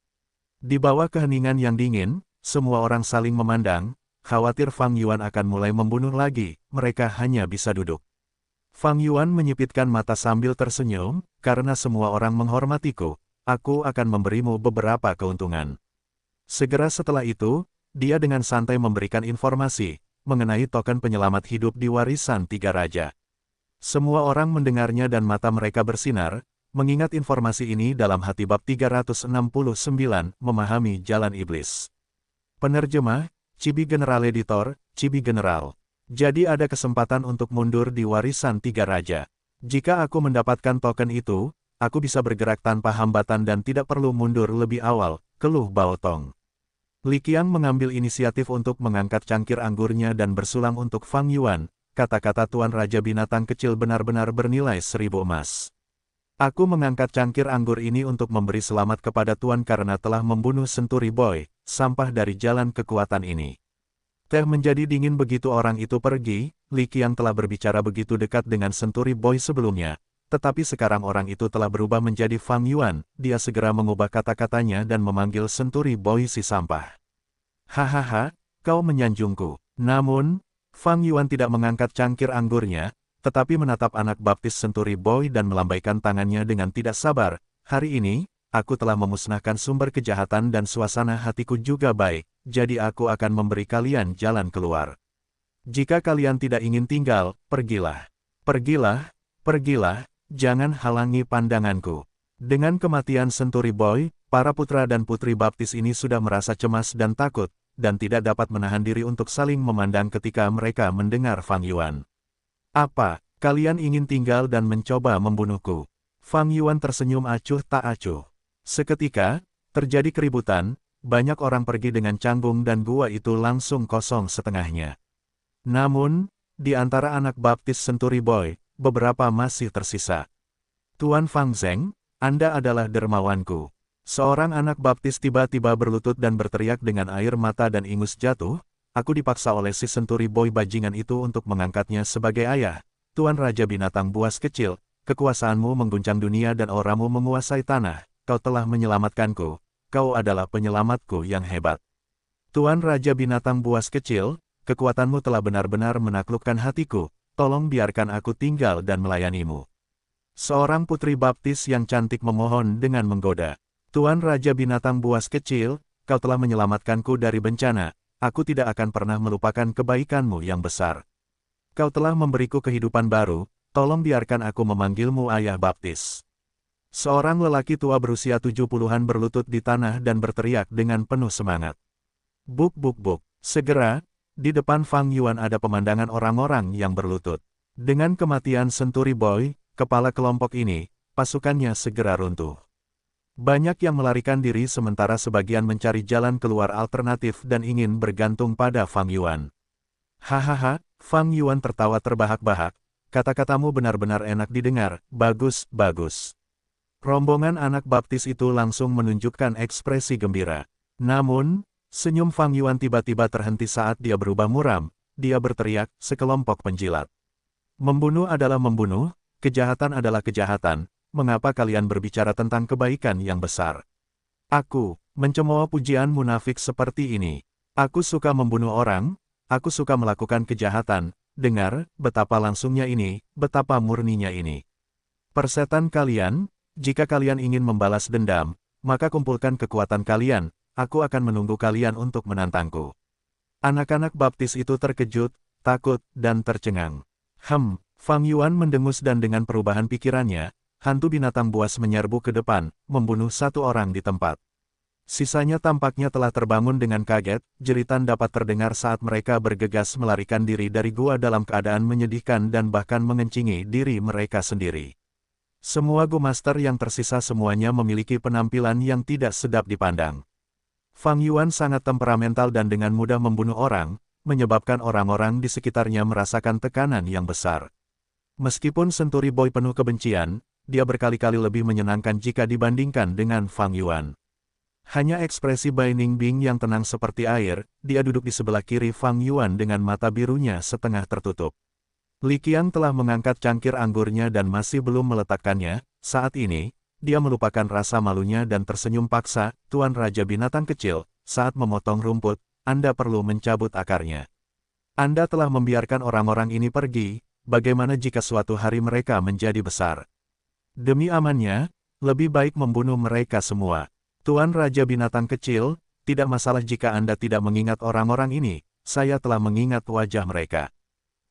Di bawah keheningan yang dingin, semua orang saling memandang, khawatir Fang Yuan akan mulai membunuh lagi, mereka hanya bisa duduk. Fang Yuan menyipitkan mata sambil tersenyum, karena semua orang menghormatiku, aku akan memberimu beberapa keuntungan. Segera setelah itu, dia dengan santai memberikan informasi mengenai token penyelamat hidup di warisan tiga raja. Semua orang mendengarnya dan mata mereka bersinar, mengingat informasi ini dalam hati bab 369, memahami jalan iblis. Penerjemah, Chibi General Editor, Chibi General. Jadi ada kesempatan untuk mundur di warisan tiga raja. Jika aku mendapatkan token itu, aku bisa bergerak tanpa hambatan dan tidak perlu mundur lebih awal, keluh Baotong. Li Qiang mengambil inisiatif untuk mengangkat cangkir anggurnya dan bersulang untuk Fang Yuan. Kata-kata Tuan Raja Binatang Kecil benar-benar bernilai 1000 emas. Aku mengangkat cangkir anggur ini untuk memberi selamat kepada Tuan karena telah membunuh Senturi Boy, sampah dari jalan kekuatan ini. Teh menjadi dingin begitu orang itu pergi, Li Qiang telah berbicara begitu dekat dengan Senturi Boy sebelumnya, tetapi sekarang orang itu telah berubah menjadi Fang Yuan, dia segera mengubah kata-katanya dan memanggil Senturi Boy si sampah. Hahaha, kau menyanjungku. Namun, Fang Yuan tidak mengangkat cangkir anggurnya, tetapi menatap anak baptis Senturi Boy dan melambaikan tangannya dengan tidak sabar. Hari ini, aku telah memusnahkan sumber kejahatan dan suasana hatiku juga baik, jadi aku akan memberi kalian jalan keluar. Jika kalian tidak ingin tinggal, pergilah. Pergilah, pergilah, jangan halangi pandanganku. Dengan kematian Senturi Boy, para putra dan putri baptis ini sudah merasa cemas dan takut, dan tidak dapat menahan diri untuk saling memandang ketika mereka mendengar Fang Yuan. Apa, kalian ingin tinggal dan mencoba membunuhku? Fang Yuan tersenyum acuh tak acuh. Seketika, terjadi keributan, banyak orang pergi dengan canggung dan gua itu langsung kosong setengahnya. Namun, di antara anak baptis Senturi Boy, beberapa masih tersisa. Tuan Fang Zeng, Anda adalah dermawanku. Seorang anak baptis tiba-tiba berlutut dan berteriak dengan air mata dan ingus jatuh. Aku dipaksa oleh si Senturi Boy bajingan itu untuk mengangkatnya sebagai ayah. Tuan Raja Binatang Buas Kecil, kekuasaanmu mengguncang dunia dan auramu menguasai tanah. Kau telah menyelamatkanku. Kau adalah penyelamatku yang hebat. Tuan Raja Binatang Buas Kecil, kekuatanmu telah benar-benar menaklukkan hatiku. Tolong biarkan aku tinggal dan melayanimu. Seorang putri baptis yang cantik memohon dengan menggoda. Tuan Raja Binatang Buas Kecil, kau telah menyelamatkanku dari bencana. Aku tidak akan pernah melupakan kebaikanmu yang besar. Kau telah memberiku kehidupan baru, tolong biarkan aku memanggilmu ayah baptis. Seorang lelaki tua berusia 70-an berlutut di tanah dan berteriak dengan penuh semangat. Buk buk buk, segera, di depan Fang Yuan ada pemandangan orang-orang yang berlutut. Dengan kematian Senturi Boy, kepala kelompok ini, pasukannya segera runtuh. Banyak yang melarikan diri sementara sebagian mencari jalan keluar alternatif dan ingin bergantung pada Fang Yuan. Hahaha, Fang Yuan tertawa terbahak-bahak, kata-katamu benar-benar enak didengar, bagus, bagus. Rombongan anak baptis itu langsung menunjukkan ekspresi gembira. Namun, senyum Fang Yuan tiba-tiba terhenti saat dia berubah muram, dia berteriak, sekelompok penjilat. Membunuh adalah membunuh, kejahatan adalah kejahatan. Mengapa kalian berbicara tentang kebaikan yang besar? Aku, mencemooh pujian munafik seperti ini. Aku suka membunuh orang, aku suka melakukan kejahatan. Dengar, betapa langsungnya ini, betapa murninya ini. Persetan kalian, jika kalian ingin membalas dendam, maka kumpulkan kekuatan kalian, aku akan menunggu kalian untuk menantangku. Anak-anak baptis itu terkejut, takut, dan tercengang. Fang Yuan mendengus dan dengan perubahan pikirannya, hantu binatang buas menyerbu ke depan, membunuh satu orang di tempat. Sisanya tampaknya telah terbangun dengan kaget, jeritan dapat terdengar saat mereka bergegas melarikan diri dari gua dalam keadaan menyedihkan dan bahkan mengencingi diri mereka sendiri. Semua Go Master yang tersisa semuanya memiliki penampilan yang tidak sedap dipandang. Fang Yuan sangat temperamental dan dengan mudah membunuh orang, menyebabkan orang-orang di sekitarnya merasakan tekanan yang besar. Meskipun Senturi Boy penuh kebencian, dia berkali-kali lebih menyenangkan jika dibandingkan dengan Fang Yuan. Hanya ekspresi Bai Ningbing yang tenang seperti air, dia duduk di sebelah kiri Fang Yuan dengan mata birunya setengah tertutup. Li Qiang telah mengangkat cangkir anggurnya dan masih belum meletakkannya, saat ini, dia melupakan rasa malunya dan tersenyum paksa. Tuan Raja Binatang Kecil, saat memotong rumput, Anda perlu mencabut akarnya. Anda telah membiarkan orang-orang ini pergi, bagaimana jika suatu hari mereka menjadi besar? Demi amannya, lebih baik membunuh mereka semua. Tuan Raja Binatang Kecil, tidak masalah jika Anda tidak mengingat orang-orang ini, saya telah mengingat wajah mereka.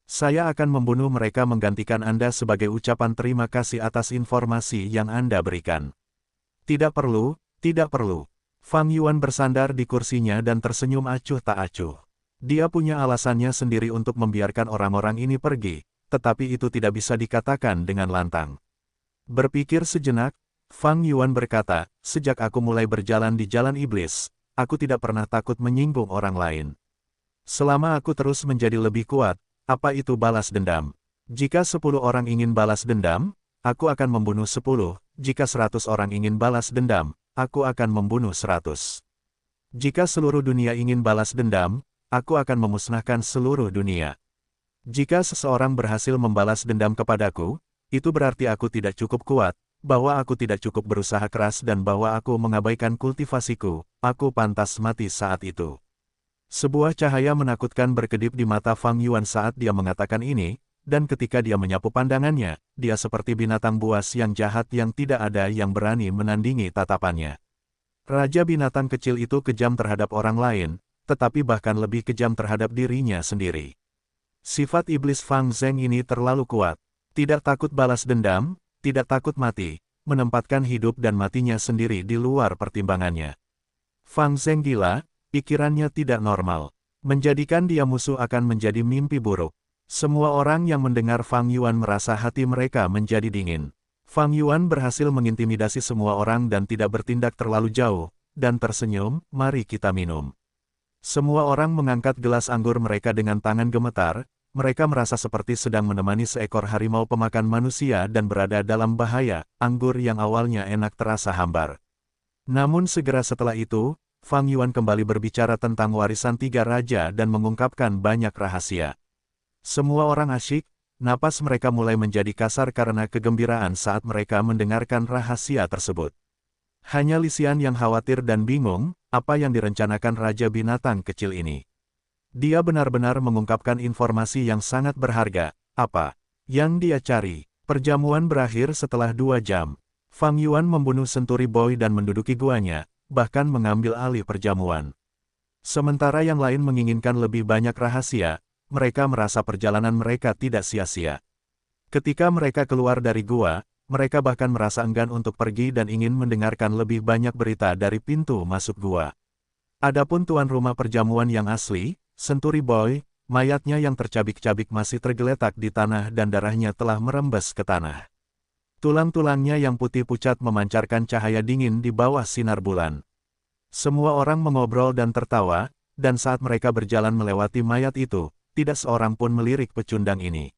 Saya akan membunuh mereka menggantikan Anda sebagai ucapan terima kasih atas informasi yang Anda berikan. Tidak perlu, tidak perlu. Fang Yuan bersandar di kursinya dan tersenyum acuh tak acuh. Dia punya alasannya sendiri untuk membiarkan orang-orang ini pergi, tetapi itu tidak bisa dikatakan dengan lantang. Berpikir sejenak, Fang Yuan berkata, sejak aku mulai berjalan di jalan iblis, aku tidak pernah takut menyinggung orang lain. Selama aku terus menjadi lebih kuat, apa itu balas dendam? Jika 10 orang ingin balas dendam, aku akan membunuh 10. Jika 100 orang ingin balas dendam, aku akan membunuh 100. Jika seluruh dunia ingin balas dendam, aku akan memusnahkan seluruh dunia. Jika seseorang berhasil membalas dendam kepadaku, itu berarti aku tidak cukup kuat, bahwa aku tidak cukup berusaha keras dan bahwa aku mengabaikan kultivasiku, aku pantas mati saat itu. Sebuah cahaya menakutkan berkedip di mata Fang Yuan saat dia mengatakan ini, dan ketika dia menyapu pandangannya, dia seperti binatang buas yang jahat yang tidak ada yang berani menandingi tatapannya. Raja binatang kecil itu kejam terhadap orang lain, tetapi bahkan lebih kejam terhadap dirinya sendiri. Sifat iblis Fang Zheng ini terlalu kuat. Tidak takut balas dendam, tidak takut mati, menempatkan hidup dan matinya sendiri di luar pertimbangannya. Fang Zheng gila. Pikirannya tidak normal. Menjadikan dia musuh akan menjadi mimpi buruk. Semua orang yang mendengar Fang Yuan merasa hati mereka menjadi dingin. Fang Yuan berhasil mengintimidasi semua orang dan tidak bertindak terlalu jauh, dan tersenyum, mari kita minum. Semua orang mengangkat gelas anggur mereka dengan tangan gemetar, mereka merasa seperti sedang menemani seekor harimau pemakan manusia dan berada dalam bahaya, anggur yang awalnya enak terasa hambar. Namun segera setelah itu, Fang Yuan kembali berbicara tentang warisan 3 raja dan mengungkapkan banyak rahasia. Semua orang asyik, napas mereka mulai menjadi kasar karena kegembiraan saat mereka mendengarkan rahasia tersebut. Hanya Li Xian yang khawatir dan bingung, apa yang direncanakan Raja Binatang Kecil ini. Dia benar-benar mengungkapkan informasi yang sangat berharga, apa yang dia cari. Perjamuan berakhir setelah 2 jam. Fang Yuan membunuh Senturi Boy dan menduduki guanya, bahkan mengambil alih perjamuan. Sementara yang lain menginginkan lebih banyak rahasia, mereka merasa perjalanan mereka tidak sia-sia. Ketika mereka keluar dari gua, mereka bahkan merasa enggan untuk pergi dan ingin mendengarkan lebih banyak berita dari pintu masuk gua. Adapun tuan rumah perjamuan yang asli, Senturi Boy, mayatnya yang tercabik-cabik masih tergeletak di tanah dan darahnya telah merembes ke tanah. Tulang-tulangnya yang putih pucat memancarkan cahaya dingin di bawah sinar bulan. Semua orang mengobrol dan tertawa, dan saat mereka berjalan melewati mayat itu, tidak seorang pun melirik pecundang ini.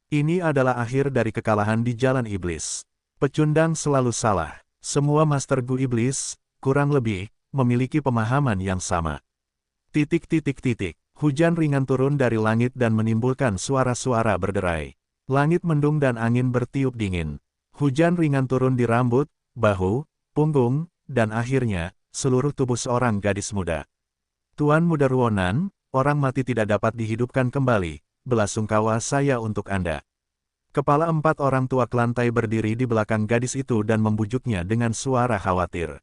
Ini adalah akhir dari kekalahan di jalan iblis. Pecundang selalu salah. Semua Master Gu Iblis, kurang lebih, memiliki pemahaman yang sama. Hujan ringan turun dari langit dan menimbulkan suara-suara berderai. Langit mendung dan angin bertiup dingin. Hujan ringan turun di rambut, bahu, punggung, dan akhirnya, seluruh tubuh seorang gadis muda. Tuan Muda Ruonan, orang mati tidak dapat dihidupkan kembali, belasungkawa saya untuk Anda. Kepala 4 orang tua kelantai berdiri di belakang gadis itu dan membujuknya dengan suara khawatir.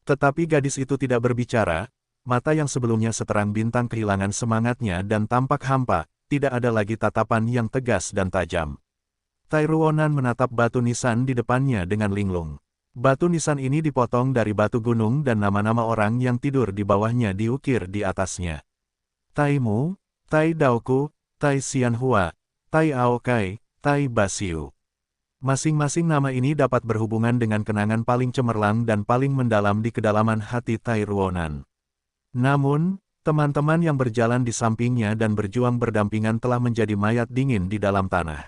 Tetapi gadis itu tidak berbicara, mata yang sebelumnya seterang bintang kehilangan semangatnya dan tampak hampa, tidak ada lagi tatapan yang tegas dan tajam. Tai Ruonan menatap batu nisan di depannya dengan linglung. Batu nisan ini dipotong dari batu gunung dan nama-nama orang yang tidur di bawahnya diukir di atasnya. Tai Mu, Tai Daoku, Tai Xianhua, Tai Aokai, Tai Basiu. Masing-masing nama ini dapat berhubungan dengan kenangan paling cemerlang dan paling mendalam di kedalaman hati Tai Ruonan. Namun, teman-teman yang berjalan di sampingnya dan berjuang berdampingan telah menjadi mayat dingin di dalam tanah.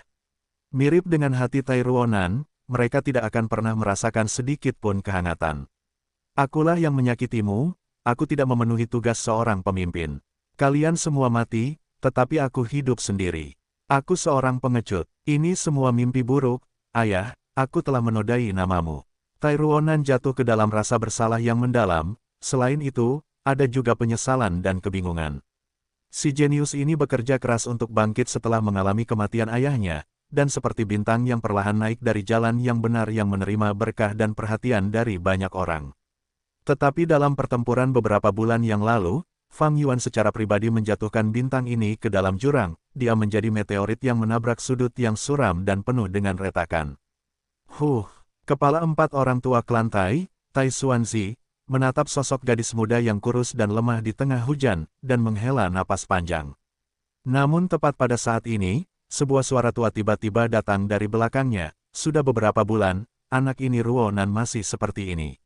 Mirip dengan hati Tai Ruonan, mereka tidak akan pernah merasakan sedikit pun kehangatan. Akulah yang menyakitimu, aku tidak memenuhi tugas seorang pemimpin. Kalian semua mati, tetapi aku hidup sendiri. Aku seorang pengecut. Ini semua mimpi buruk, ayah, aku telah menodai namamu. Tai Ruonan jatuh ke dalam rasa bersalah yang mendalam, selain itu, ada juga penyesalan dan kebingungan. Si jenius ini bekerja keras untuk bangkit setelah mengalami kematian ayahnya, dan seperti bintang yang perlahan naik dari jalan yang benar yang menerima berkah dan perhatian dari banyak orang. Tetapi dalam pertempuran beberapa bulan yang lalu, Fang Yuan secara pribadi menjatuhkan bintang ini ke dalam jurang, dia menjadi meteorit yang menabrak sudut yang suram dan penuh dengan retakan. Kepala 4 orang tua klan Tai, Tai Xuanzi, menatap sosok gadis muda yang kurus dan lemah di tengah hujan, dan menghela napas panjang. Namun tepat pada saat ini, sebuah suara tua tiba-tiba datang dari belakangnya. Sudah beberapa bulan, anak ini Ruonan masih seperti ini.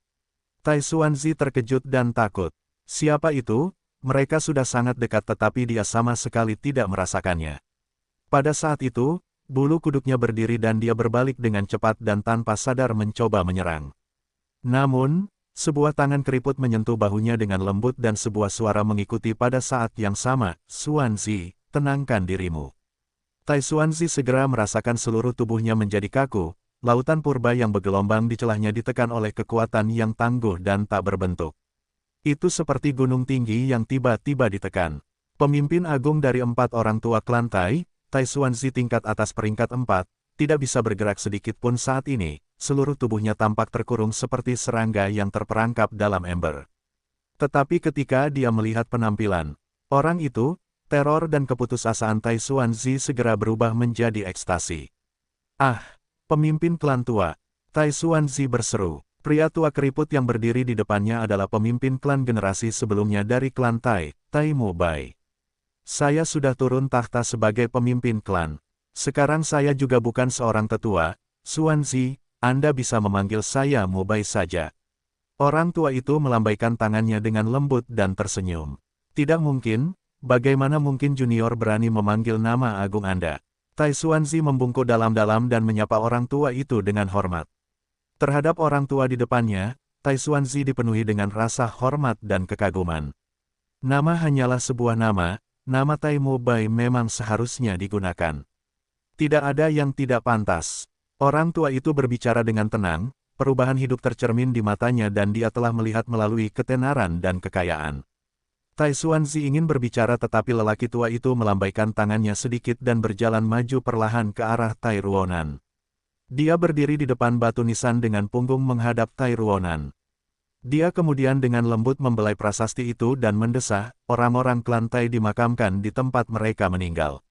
Tai Xuanzi terkejut dan takut. Siapa itu? Mereka sudah sangat dekat tetapi dia sama sekali tidak merasakannya. Pada saat itu, bulu kuduknya berdiri dan dia berbalik dengan cepat dan tanpa sadar mencoba menyerang. Namun, sebuah tangan keriput menyentuh bahunya dengan lembut dan sebuah suara mengikuti pada saat yang sama, "Xuanzi, tenangkan dirimu." Tai Xuanzi segera merasakan seluruh tubuhnya menjadi kaku, lautan purba yang bergelombang di celahnya ditekan oleh kekuatan yang tangguh dan tak berbentuk. Itu seperti gunung tinggi yang tiba-tiba ditekan. Pemimpin agung dari 4 orang tua klan Tai, Tai Xuanzi tingkat atas peringkat 4, tidak bisa bergerak sedikit pun saat ini, seluruh tubuhnya tampak terkurung seperti serangga yang terperangkap dalam ember. Tetapi ketika dia melihat penampilan orang itu, teror dan keputusasaan Tai Xuanzi segera berubah menjadi ekstasi. "Ah, pemimpin klan tua!" Tai Xuanzi berseru. Pria tua keriput yang berdiri di depannya adalah pemimpin klan generasi sebelumnya dari klan Tai, Tai Mo Bai. "Saya sudah turun tahta sebagai pemimpin klan. Sekarang saya juga bukan seorang tetua, Xuanzi, Anda bisa memanggil saya Mo Bai saja." Orang tua itu melambaikan tangannya dengan lembut dan tersenyum. "Tidak mungkin, bagaimana mungkin junior berani memanggil nama agung Anda?" Tai Xuanzi membungkuk dalam-dalam dan menyapa orang tua itu dengan hormat. Terhadap orang tua di depannya, Tai Xuanzi dipenuhi dengan rasa hormat dan kekaguman. Nama hanyalah sebuah nama. Nama Tai Mo Bai memang seharusnya digunakan. Tidak ada yang tidak pantas. Orang tua itu berbicara dengan tenang, perubahan hidup tercermin di matanya dan dia telah melihat melalui ketenaran dan kekayaan. Tai Xuanzi ingin berbicara tetapi lelaki tua itu melambaikan tangannya sedikit dan berjalan maju perlahan ke arah Tai Ruonan. Dia berdiri di depan batu nisan dengan punggung menghadap Tai Ruonan. Dia kemudian dengan lembut membelai prasasti itu dan mendesah, orang-orang klan Tai dimakamkan di tempat mereka meninggal.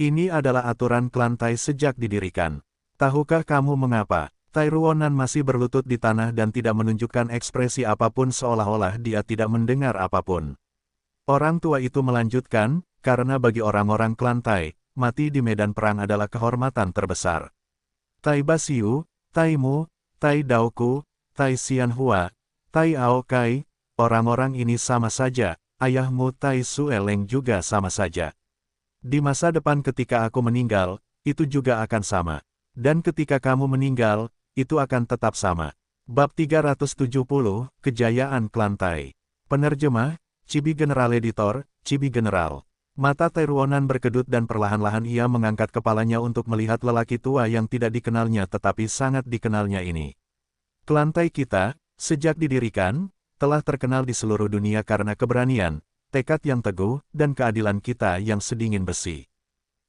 Ini adalah aturan klan Tai sejak didirikan. Tahukah kamu mengapa? Tai Ruonan masih berlutut di tanah dan tidak menunjukkan ekspresi apapun seolah-olah dia tidak mendengar apapun. Orang tua itu melanjutkan, karena bagi orang-orang klan Tai, mati di medan perang adalah kehormatan terbesar. Tai Basiu, Tai Mu, Tai Daoku, Tai Xianhua, Tai Aokai, orang-orang ini sama saja, ayahmu Tai Sueleng juga sama saja. Di masa depan ketika aku meninggal, itu juga akan sama. Dan ketika kamu meninggal, itu akan tetap sama. Bab 370, Kejayaan Klan Tai. Penerjemah, Chibi General Editor, Chibi General. Mata Tai Ruonan berkedut dan perlahan-lahan ia mengangkat kepalanya untuk melihat lelaki tua yang tidak dikenalnya tetapi sangat dikenalnya ini. Klan Tai kita, sejak didirikan, telah terkenal di seluruh dunia karena keberanian, tekad yang teguh, dan keadilan kita yang sedingin besi.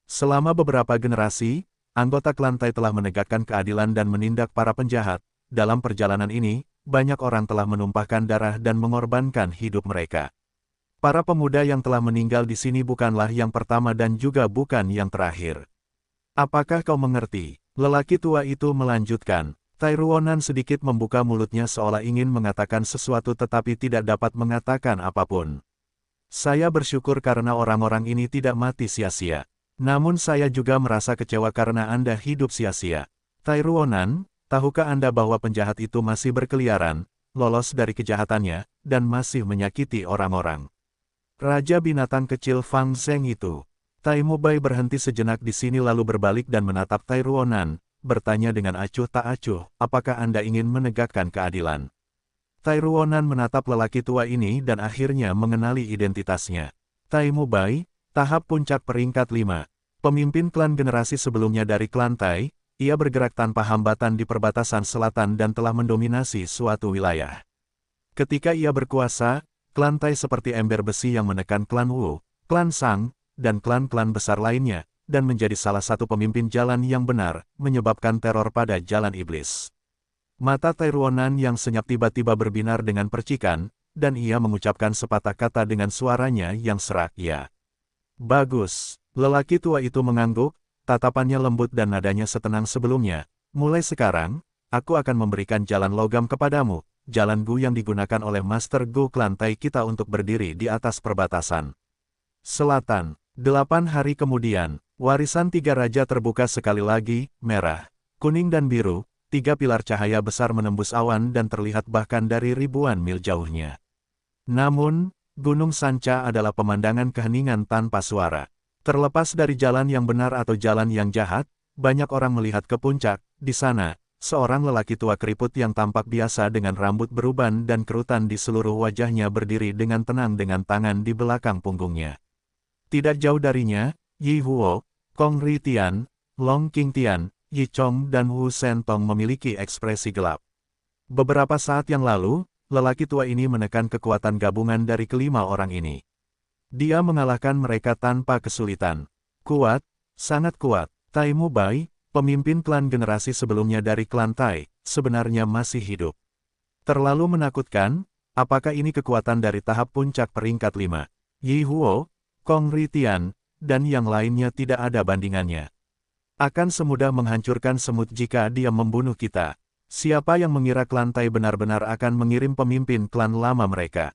Selama beberapa generasi, anggota klan Tai telah menegakkan keadilan dan menindak para penjahat. Dalam perjalanan ini, banyak orang telah menumpahkan darah dan mengorbankan hidup mereka. Para pemuda yang telah meninggal di sini bukanlah yang pertama dan juga bukan yang terakhir. Apakah kau mengerti? Lelaki tua itu melanjutkan. Tai Ruonan sedikit membuka mulutnya seolah ingin mengatakan sesuatu tetapi tidak dapat mengatakan apapun. Saya bersyukur karena orang-orang ini tidak mati sia-sia. Namun saya juga merasa kecewa karena Anda hidup sia-sia. Tai Ruonan, tahukah Anda bahwa penjahat itu masih berkeliaran, lolos dari kejahatannya, dan masih menyakiti orang-orang? Raja binatang kecil Fang Zheng itu. Tai Mo Bai berhenti sejenak di sini lalu berbalik dan menatap Tai Ruonan, bertanya dengan acuh tak acuh, apakah Anda ingin menegakkan keadilan? Tai Ruonan menatap lelaki tua ini dan akhirnya mengenali identitasnya. Tai Mo Bai, tahap puncak peringkat 5. Pemimpin klan generasi sebelumnya dari klan Tai, ia bergerak tanpa hambatan di perbatasan selatan dan telah mendominasi suatu wilayah. Ketika ia berkuasa, klan Tai seperti ember besi yang menekan klan Wu, klan Shang, dan klan-klan besar lainnya, dan menjadi salah satu pemimpin jalan yang benar, menyebabkan teror pada jalan iblis. Mata Tai Ruonan yang senyap tiba-tiba berbinar dengan percikan, dan ia mengucapkan sepatah kata dengan suaranya yang serak, "Ya." "Bagus." Lelaki tua itu mengangguk, tatapannya lembut dan nadanya setenang sebelumnya. "Mulai sekarang, aku akan memberikan jalan logam kepadamu, jalan Gu yang digunakan oleh Master Gu klan Tai kita untuk berdiri di atas perbatasan selatan." 8 hari kemudian, warisan tiga raja terbuka sekali lagi, merah, kuning dan biru, tiga pilar cahaya besar menembus awan dan terlihat bahkan dari ribuan mil jauhnya. Namun, Gunung Sanca adalah pemandangan keheningan tanpa suara. Terlepas dari jalan yang benar atau jalan yang jahat, banyak orang melihat ke puncak. Di sana, seorang lelaki tua keriput yang tampak biasa dengan rambut beruban dan kerutan di seluruh wajahnya berdiri dengan tenang dengan tangan di belakang punggungnya. Tidak jauh darinya, Yi Huo, Kong Ri Tian, Long Qing Tian, Yi Chong dan Wu Sentong memiliki ekspresi gelap. Beberapa saat yang lalu, lelaki tua ini menekan kekuatan gabungan dari kelima orang ini. Dia mengalahkan mereka tanpa kesulitan. Kuat, sangat kuat. Tai Mu Bai, pemimpin klan generasi sebelumnya dari klan Tai, sebenarnya masih hidup. Terlalu menakutkan, apakah ini kekuatan dari tahap puncak peringkat 5? Yi Huo, Kong Ri Tian, dan yang lainnya tidak ada bandingannya. Akan semudah menghancurkan semut jika dia membunuh kita. Siapa yang mengira klan Tai benar-benar akan mengirim pemimpin klan lama mereka?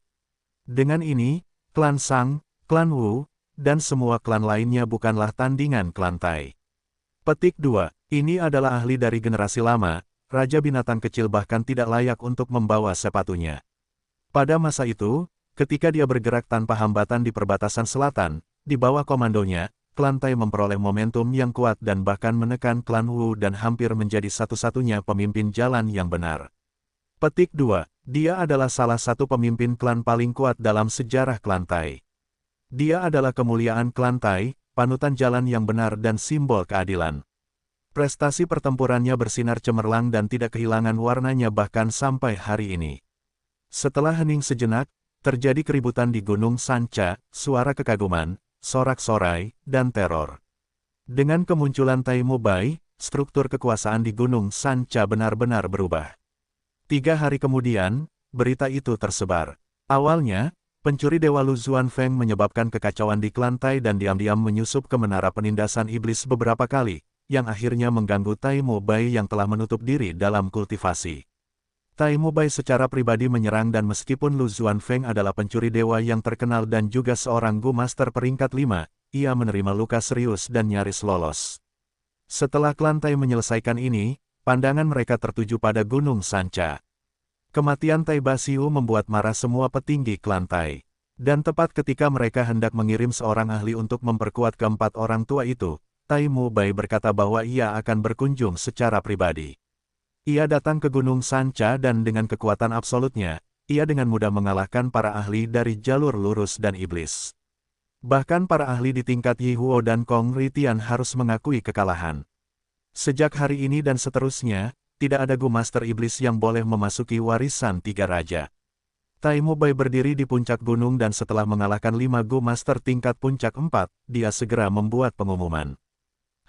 Dengan ini, klan Shang, klan Wu, dan semua klan lainnya bukanlah tandingan klan Tai. Petik 2. Ini adalah ahli dari generasi lama, Raja Binatang Kecil bahkan tidak layak untuk membawa sepatunya. Pada masa itu, ketika dia bergerak tanpa hambatan di perbatasan selatan, di bawah komandonya, klan Tai memperoleh momentum yang kuat dan bahkan menekan klan Wu dan hampir menjadi satu-satunya pemimpin jalan yang benar. Petik 2. Dia adalah salah satu pemimpin klan paling kuat dalam sejarah klan Tai. Dia adalah kemuliaan klan Tai, panutan jalan yang benar dan simbol keadilan. Prestasi pertempurannya bersinar cemerlang dan tidak kehilangan warnanya bahkan sampai hari ini. Setelah hening sejenak, terjadi keributan di Gunung Sanca, suara kekaguman, sorak-sorai, dan teror. Dengan kemunculan Tai Mu Bai, struktur kekuasaan di Gunung Sanca benar-benar berubah. 3 hari kemudian, berita itu tersebar. Awalnya, pencuri Dewa Lu Zuanfeng menyebabkan kekacauan di klan Tai dan diam-diam menyusup ke menara penindasan iblis beberapa kali, yang akhirnya mengganggu Tai Mu Bai yang telah menutup diri dalam kultivasi. Tai Mu Bai secara pribadi menyerang dan meskipun Lu Zuanfeng adalah pencuri dewa yang terkenal dan juga seorang Gu Master peringkat 5, ia menerima luka serius dan nyaris lolos. Setelah klan Tai menyelesaikan ini, pandangan mereka tertuju pada Gunung Sanca. Kematian Tai Basiu membuat marah semua petinggi klan Tai. Dan tepat ketika mereka hendak mengirim seorang ahli untuk memperkuat keempat orang tua itu, Tai Mu Bai berkata bahwa ia akan berkunjung secara pribadi. Ia datang ke Gunung Sanca dan dengan kekuatan absolutnya, ia dengan mudah mengalahkan para ahli dari jalur lurus dan iblis. Bahkan para ahli di tingkat Yi Huo dan Kong Ri Tian harus mengakui kekalahan. Sejak hari ini dan seterusnya, tidak ada Gu Master Iblis yang boleh memasuki warisan tiga raja. Tai Mu Bai berdiri di puncak gunung dan setelah mengalahkan 5 Gu Master tingkat puncak 4, dia segera membuat pengumuman.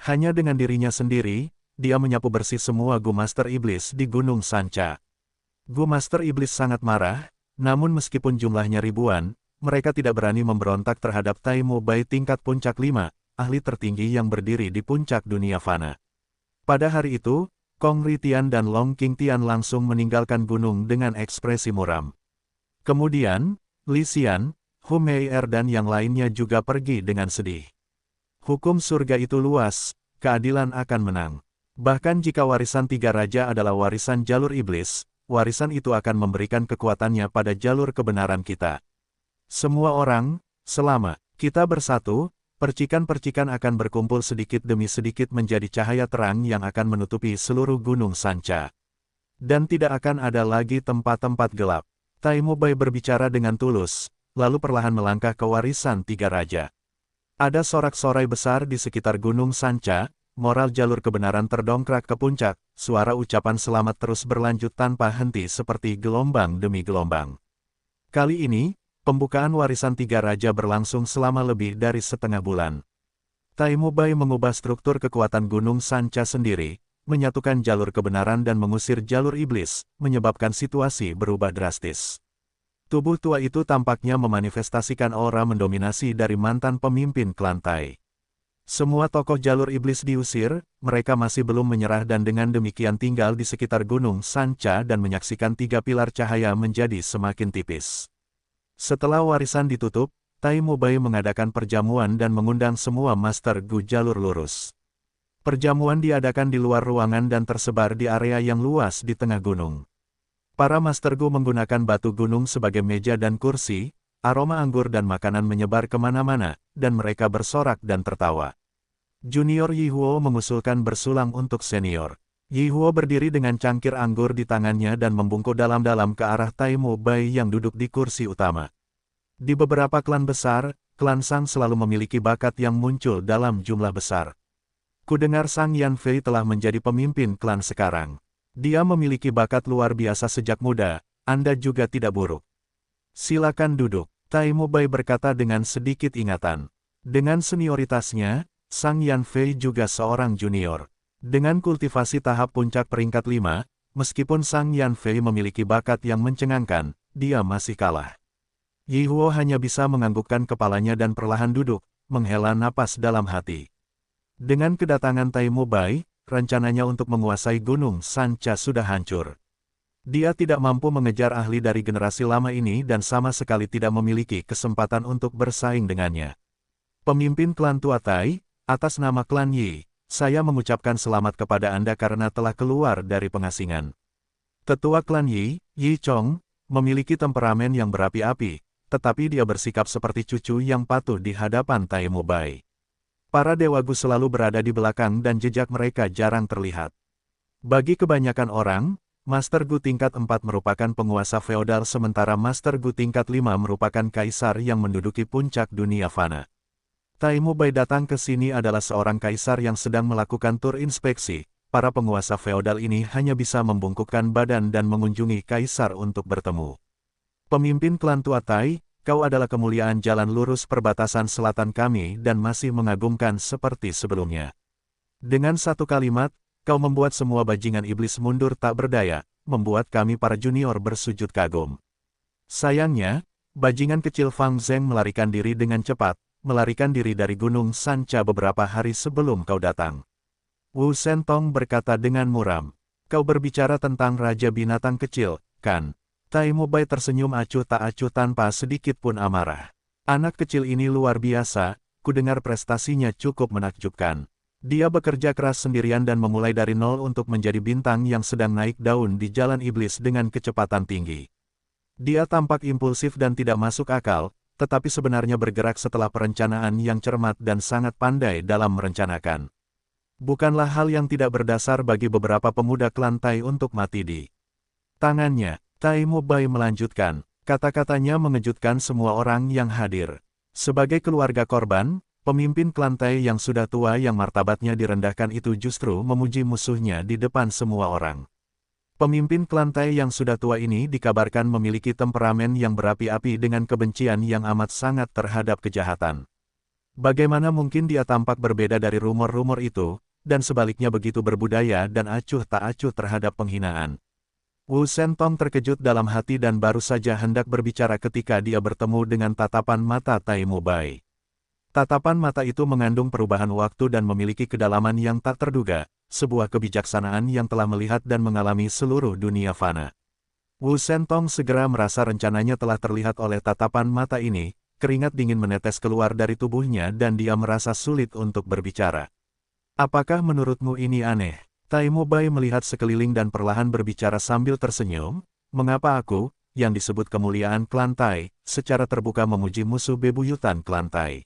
Hanya dengan dirinya sendiri, dia menyapu bersih semua Gu Master Iblis di Gunung Sanca. Gu Master Iblis sangat marah, namun meskipun jumlahnya ribuan, mereka tidak berani memberontak terhadap Tai Mu Bai tingkat puncak 5, ahli tertinggi yang berdiri di puncak dunia fana. Pada hari itu, Kong Ri Tian dan Long Qing Tian langsung meninggalkan gunung dengan ekspresi muram. Kemudian, Li Xian, Hu Mei'er dan yang lainnya juga pergi dengan sedih. Hukum surga itu luas, keadilan akan menang. Bahkan jika warisan tiga raja adalah warisan jalur iblis, warisan itu akan memberikan kekuatannya pada jalur kebenaran kita. Semua orang, selama kita bersatu, percikan-percikan akan berkumpul sedikit demi sedikit menjadi cahaya terang yang akan menutupi seluruh Gunung Sanca. Dan tidak akan ada lagi tempat-tempat gelap. Tai Mu Bai berbicara dengan tulus, lalu perlahan melangkah ke warisan tiga raja. Ada sorak-sorai besar di sekitar Gunung Sanca, moral jalur kebenaran terdongkrak ke puncak, suara ucapan selamat terus berlanjut tanpa henti seperti gelombang demi gelombang. Kali ini, pembukaan warisan tiga raja berlangsung selama lebih dari setengah bulan. Taimubai mengubah struktur kekuatan Gunung Sanca sendiri, menyatukan jalur kebenaran dan mengusir jalur iblis, menyebabkan situasi berubah drastis. Tubuh tua itu tampaknya memanifestasikan aura mendominasi dari mantan pemimpin klan Tai. Semua tokoh jalur iblis diusir, mereka masih belum menyerah dan dengan demikian tinggal di sekitar Gunung Sanca dan menyaksikan tiga pilar cahaya menjadi semakin tipis. Setelah warisan ditutup, Taimubai mengadakan perjamuan dan mengundang semua Master Gu jalur lurus. Perjamuan diadakan di luar ruangan dan tersebar di area yang luas di tengah gunung. Para Master Gu menggunakan batu gunung sebagai meja dan kursi, aroma anggur dan makanan menyebar kemana-mana, dan mereka bersorak dan tertawa. Junior Yihuo mengusulkan bersulang untuk senior. Yihuo berdiri dengan cangkir anggur di tangannya dan membungkuk dalam-dalam ke arah Taimubai yang duduk di kursi utama. Di beberapa klan besar, klan Sang selalu memiliki bakat yang muncul dalam jumlah besar. Kudengar Sang Yanfei telah menjadi pemimpin klan sekarang. Dia memiliki bakat luar biasa sejak muda, Anda juga tidak buruk. Silakan duduk, Taimubai berkata dengan sedikit ingatan. Dengan senioritasnya, Sang Yanfei juga seorang junior. Dengan kultivasi tahap puncak peringkat 5, meskipun Sang Yanfei memiliki bakat yang mencengangkan, dia masih kalah. Yihuo hanya bisa menganggukkan kepalanya dan perlahan duduk, menghela napas dalam hati. Dengan kedatangan Taimubai, rencananya untuk menguasai Gunung Sanca sudah hancur. Dia tidak mampu mengejar ahli dari generasi lama ini dan sama sekali tidak memiliki kesempatan untuk bersaing dengannya. Pemimpin klan tua Tai, atas nama klan Yi, saya mengucapkan selamat kepada Anda karena telah keluar dari pengasingan. Ketua klan Yi, Yi Chong, memiliki temperamen yang berapi-api, tetapi dia bersikap seperti cucu yang patuh di hadapan Taimubai. Para Dewa Gu selalu berada di belakang dan jejak mereka jarang terlihat. Bagi kebanyakan orang, Master Gu tingkat 4 merupakan penguasa feodal sementara Master Gu tingkat 5 merupakan kaisar yang menduduki puncak dunia fana. Taimubai datang ke sini adalah seorang kaisar yang sedang melakukan tur inspeksi. Para penguasa feodal ini hanya bisa membungkukkan badan dan mengunjungi kaisar untuk bertemu. Pemimpin klan tua Tai, kau adalah kemuliaan jalan lurus perbatasan selatan kami dan masih mengagumkan seperti sebelumnya. Dengan satu kalimat, kau membuat semua bajingan iblis mundur tak berdaya, membuat kami para junior bersujud kagum. Sayangnya, bajingan kecil Fang Zheng melarikan diri dengan cepat, melarikan diri dari Gunung Sanca beberapa hari sebelum kau datang. Wu Shentong berkata dengan muram, kau berbicara tentang Raja Binatang Kecil, kan? Taimubai tersenyum acuh tak acuh tanpa sedikit pun amarah. Anak kecil ini luar biasa, kudengar prestasinya cukup menakjubkan. Dia bekerja keras sendirian dan memulai dari nol untuk menjadi bintang yang sedang naik daun di jalan iblis dengan kecepatan tinggi. Dia tampak impulsif dan tidak masuk akal, tetapi sebenarnya bergerak setelah perencanaan yang cermat dan sangat pandai dalam merencanakan. Bukanlah hal yang tidak berdasar bagi beberapa pemuda klan Tai untuk mati di tangannya. Taimubai melanjutkan, kata-katanya mengejutkan semua orang yang hadir. Sebagai keluarga korban, pemimpin klan Tai yang sudah tua yang martabatnya direndahkan itu justru memuji musuhnya di depan semua orang. Pemimpin klan Tai yang sudah tua ini dikabarkan memiliki temperamen yang berapi-api dengan kebencian yang amat sangat terhadap kejahatan. Bagaimana mungkin dia tampak berbeda dari rumor-rumor itu, dan sebaliknya begitu berbudaya dan acuh tak acuh terhadap penghinaan. Wu Shentong terkejut dalam hati dan baru saja hendak berbicara ketika dia bertemu dengan tatapan mata Taimubai. Tatapan mata itu mengandung perubahan waktu dan memiliki kedalaman yang tak terduga, sebuah kebijaksanaan yang telah melihat dan mengalami seluruh dunia fana. Wu Shentong segera merasa rencananya telah terlihat oleh tatapan mata ini, keringat dingin menetes keluar dari tubuhnya dan dia merasa sulit untuk berbicara. Apakah menurutmu ini aneh? Taimubai melihat sekeliling dan perlahan berbicara sambil tersenyum, mengapa aku, yang disebut kemuliaan klan Tai, secara terbuka memuji musuh bebuyutan klan Tai?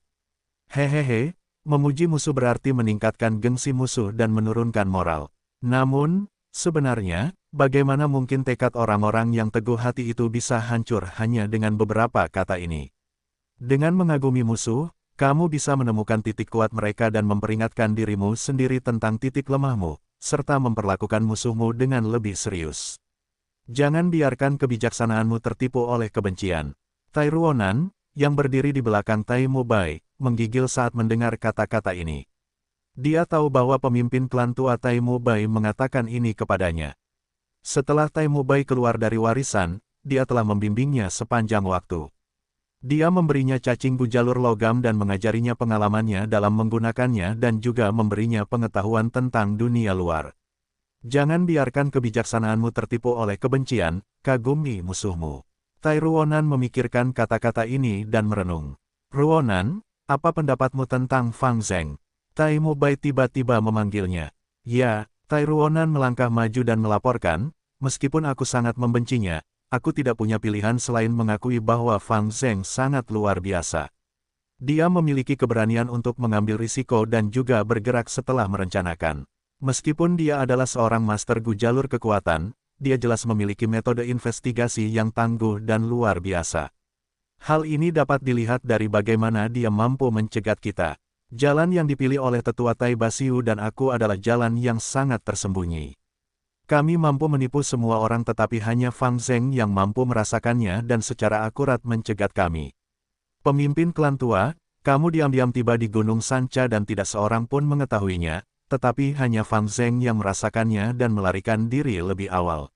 Hehehe, memuji musuh berarti meningkatkan gengsi musuh dan menurunkan moral. Namun, sebenarnya, bagaimana mungkin tekad orang-orang yang teguh hati itu bisa hancur hanya dengan beberapa kata ini? Dengan mengagumi musuh, Kamu bisa menemukan titik kuat mereka dan memperingatkan dirimu sendiri tentang titik lemahmu, serta memperlakukan musuhmu dengan lebih serius. Jangan biarkan kebijaksanaanmu tertipu oleh kebencian. Tai Ruonan, yang berdiri di belakang Tai Mubai, menggigil saat mendengar kata-kata ini. Dia tahu bahwa pemimpin klan tua Tai Mubai mengatakan ini kepadanya. Setelah Tai Mubai keluar dari warisan, dia telah membimbingnya sepanjang waktu. Dia memberinya cacing bujalur logam dan mengajarinya pengalamannya dalam menggunakannya dan juga memberinya pengetahuan tentang dunia luar. Jangan biarkan kebijaksanaanmu tertipu oleh kebencian, kagumi musuhmu. Tai Ruonan memikirkan kata-kata ini dan merenung. Ruonan, apa pendapatmu tentang Fang Zheng? Tai Mubai tiba-tiba memanggilnya. Ya, Tai Ruonan melangkah maju dan melaporkan, meskipun aku sangat membencinya, aku tidak punya pilihan selain mengakui bahwa Fang Zheng sangat luar biasa. Dia memiliki keberanian untuk mengambil risiko dan juga bergerak setelah merencanakan. Meskipun dia adalah seorang master Gu jalur kekuatan, dia jelas memiliki metode investigasi yang tangguh dan luar biasa. Hal ini dapat dilihat dari bagaimana dia mampu mencegat kita. Jalan yang dipilih oleh tetua Tai Basiu dan aku adalah jalan yang sangat tersembunyi. Kami mampu menipu semua orang tetapi hanya Fang Zheng yang mampu merasakannya dan secara akurat mencegat kami. Pemimpin klan tua, kamu diam-diam tiba di Gunung Sanca dan tidak seorang pun mengetahuinya, tetapi hanya Fang Zheng yang merasakannya dan melarikan diri lebih awal.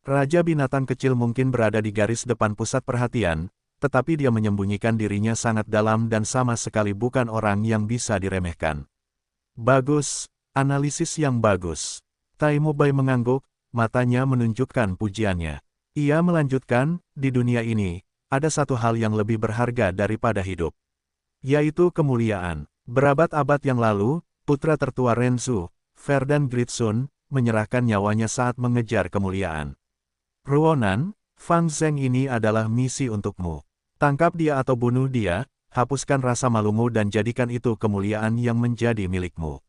Raja binatang kecil mungkin berada di garis depan pusat perhatian, tetapi dia menyembunyikan dirinya sangat dalam dan sama sekali bukan orang yang bisa diremehkan. Bagus, analisis yang bagus. Tai Mubai mengangguk, matanya menunjukkan pujiannya. Ia melanjutkan, di dunia ini, ada satu hal yang lebih berharga daripada hidup. Yaitu kemuliaan. Berabad-abad yang lalu, putra tertua Renzu, Verdan Gritsun, menyerahkan nyawanya saat mengejar kemuliaan. Ruonan, Fang Zheng ini adalah misi untukmu. Tangkap dia atau bunuh dia, hapuskan rasa malumu dan jadikan itu kemuliaan yang menjadi milikmu.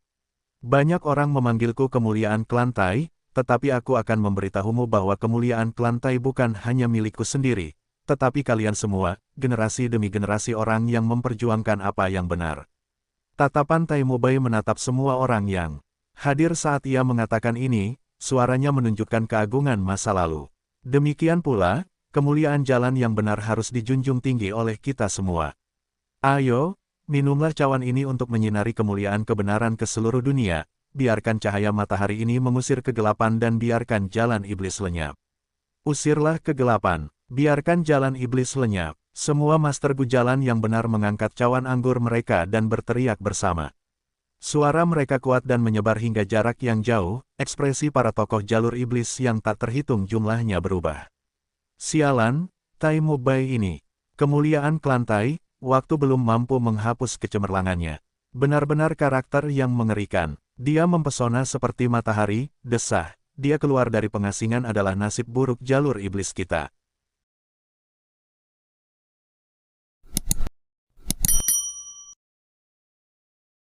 Banyak orang memanggilku kemuliaan klan Tai, tetapi aku akan memberitahumu bahwa kemuliaan klan Tai bukan hanya milikku sendiri, tetapi kalian semua, generasi demi generasi orang yang memperjuangkan apa yang benar. Tatapan Tai Mubai menatap semua orang yang hadir saat ia mengatakan ini, suaranya menunjukkan keagungan masa lalu. Demikian pula, kemuliaan jalan yang benar harus dijunjung tinggi oleh kita semua. Ayo, minumlah cawan ini untuk menyinari kemuliaan kebenaran ke seluruh dunia, biarkan cahaya matahari ini mengusir kegelapan dan biarkan jalan iblis lenyap. Usirlah kegelapan, biarkan jalan iblis lenyap. Semua master Gu jalan yang benar mengangkat cawan anggur mereka dan berteriak bersama. Suara mereka kuat dan menyebar hingga jarak yang jauh, ekspresi para tokoh jalur iblis yang tak terhitung jumlahnya berubah. Sialan, Tai Mubai ini. Kemuliaan klan Tai, waktu belum mampu menghapus kecemerlangannya. Benar-benar karakter yang mengerikan. Dia mempesona seperti matahari, desah. Dia keluar dari pengasingan adalah nasib buruk jalur iblis kita.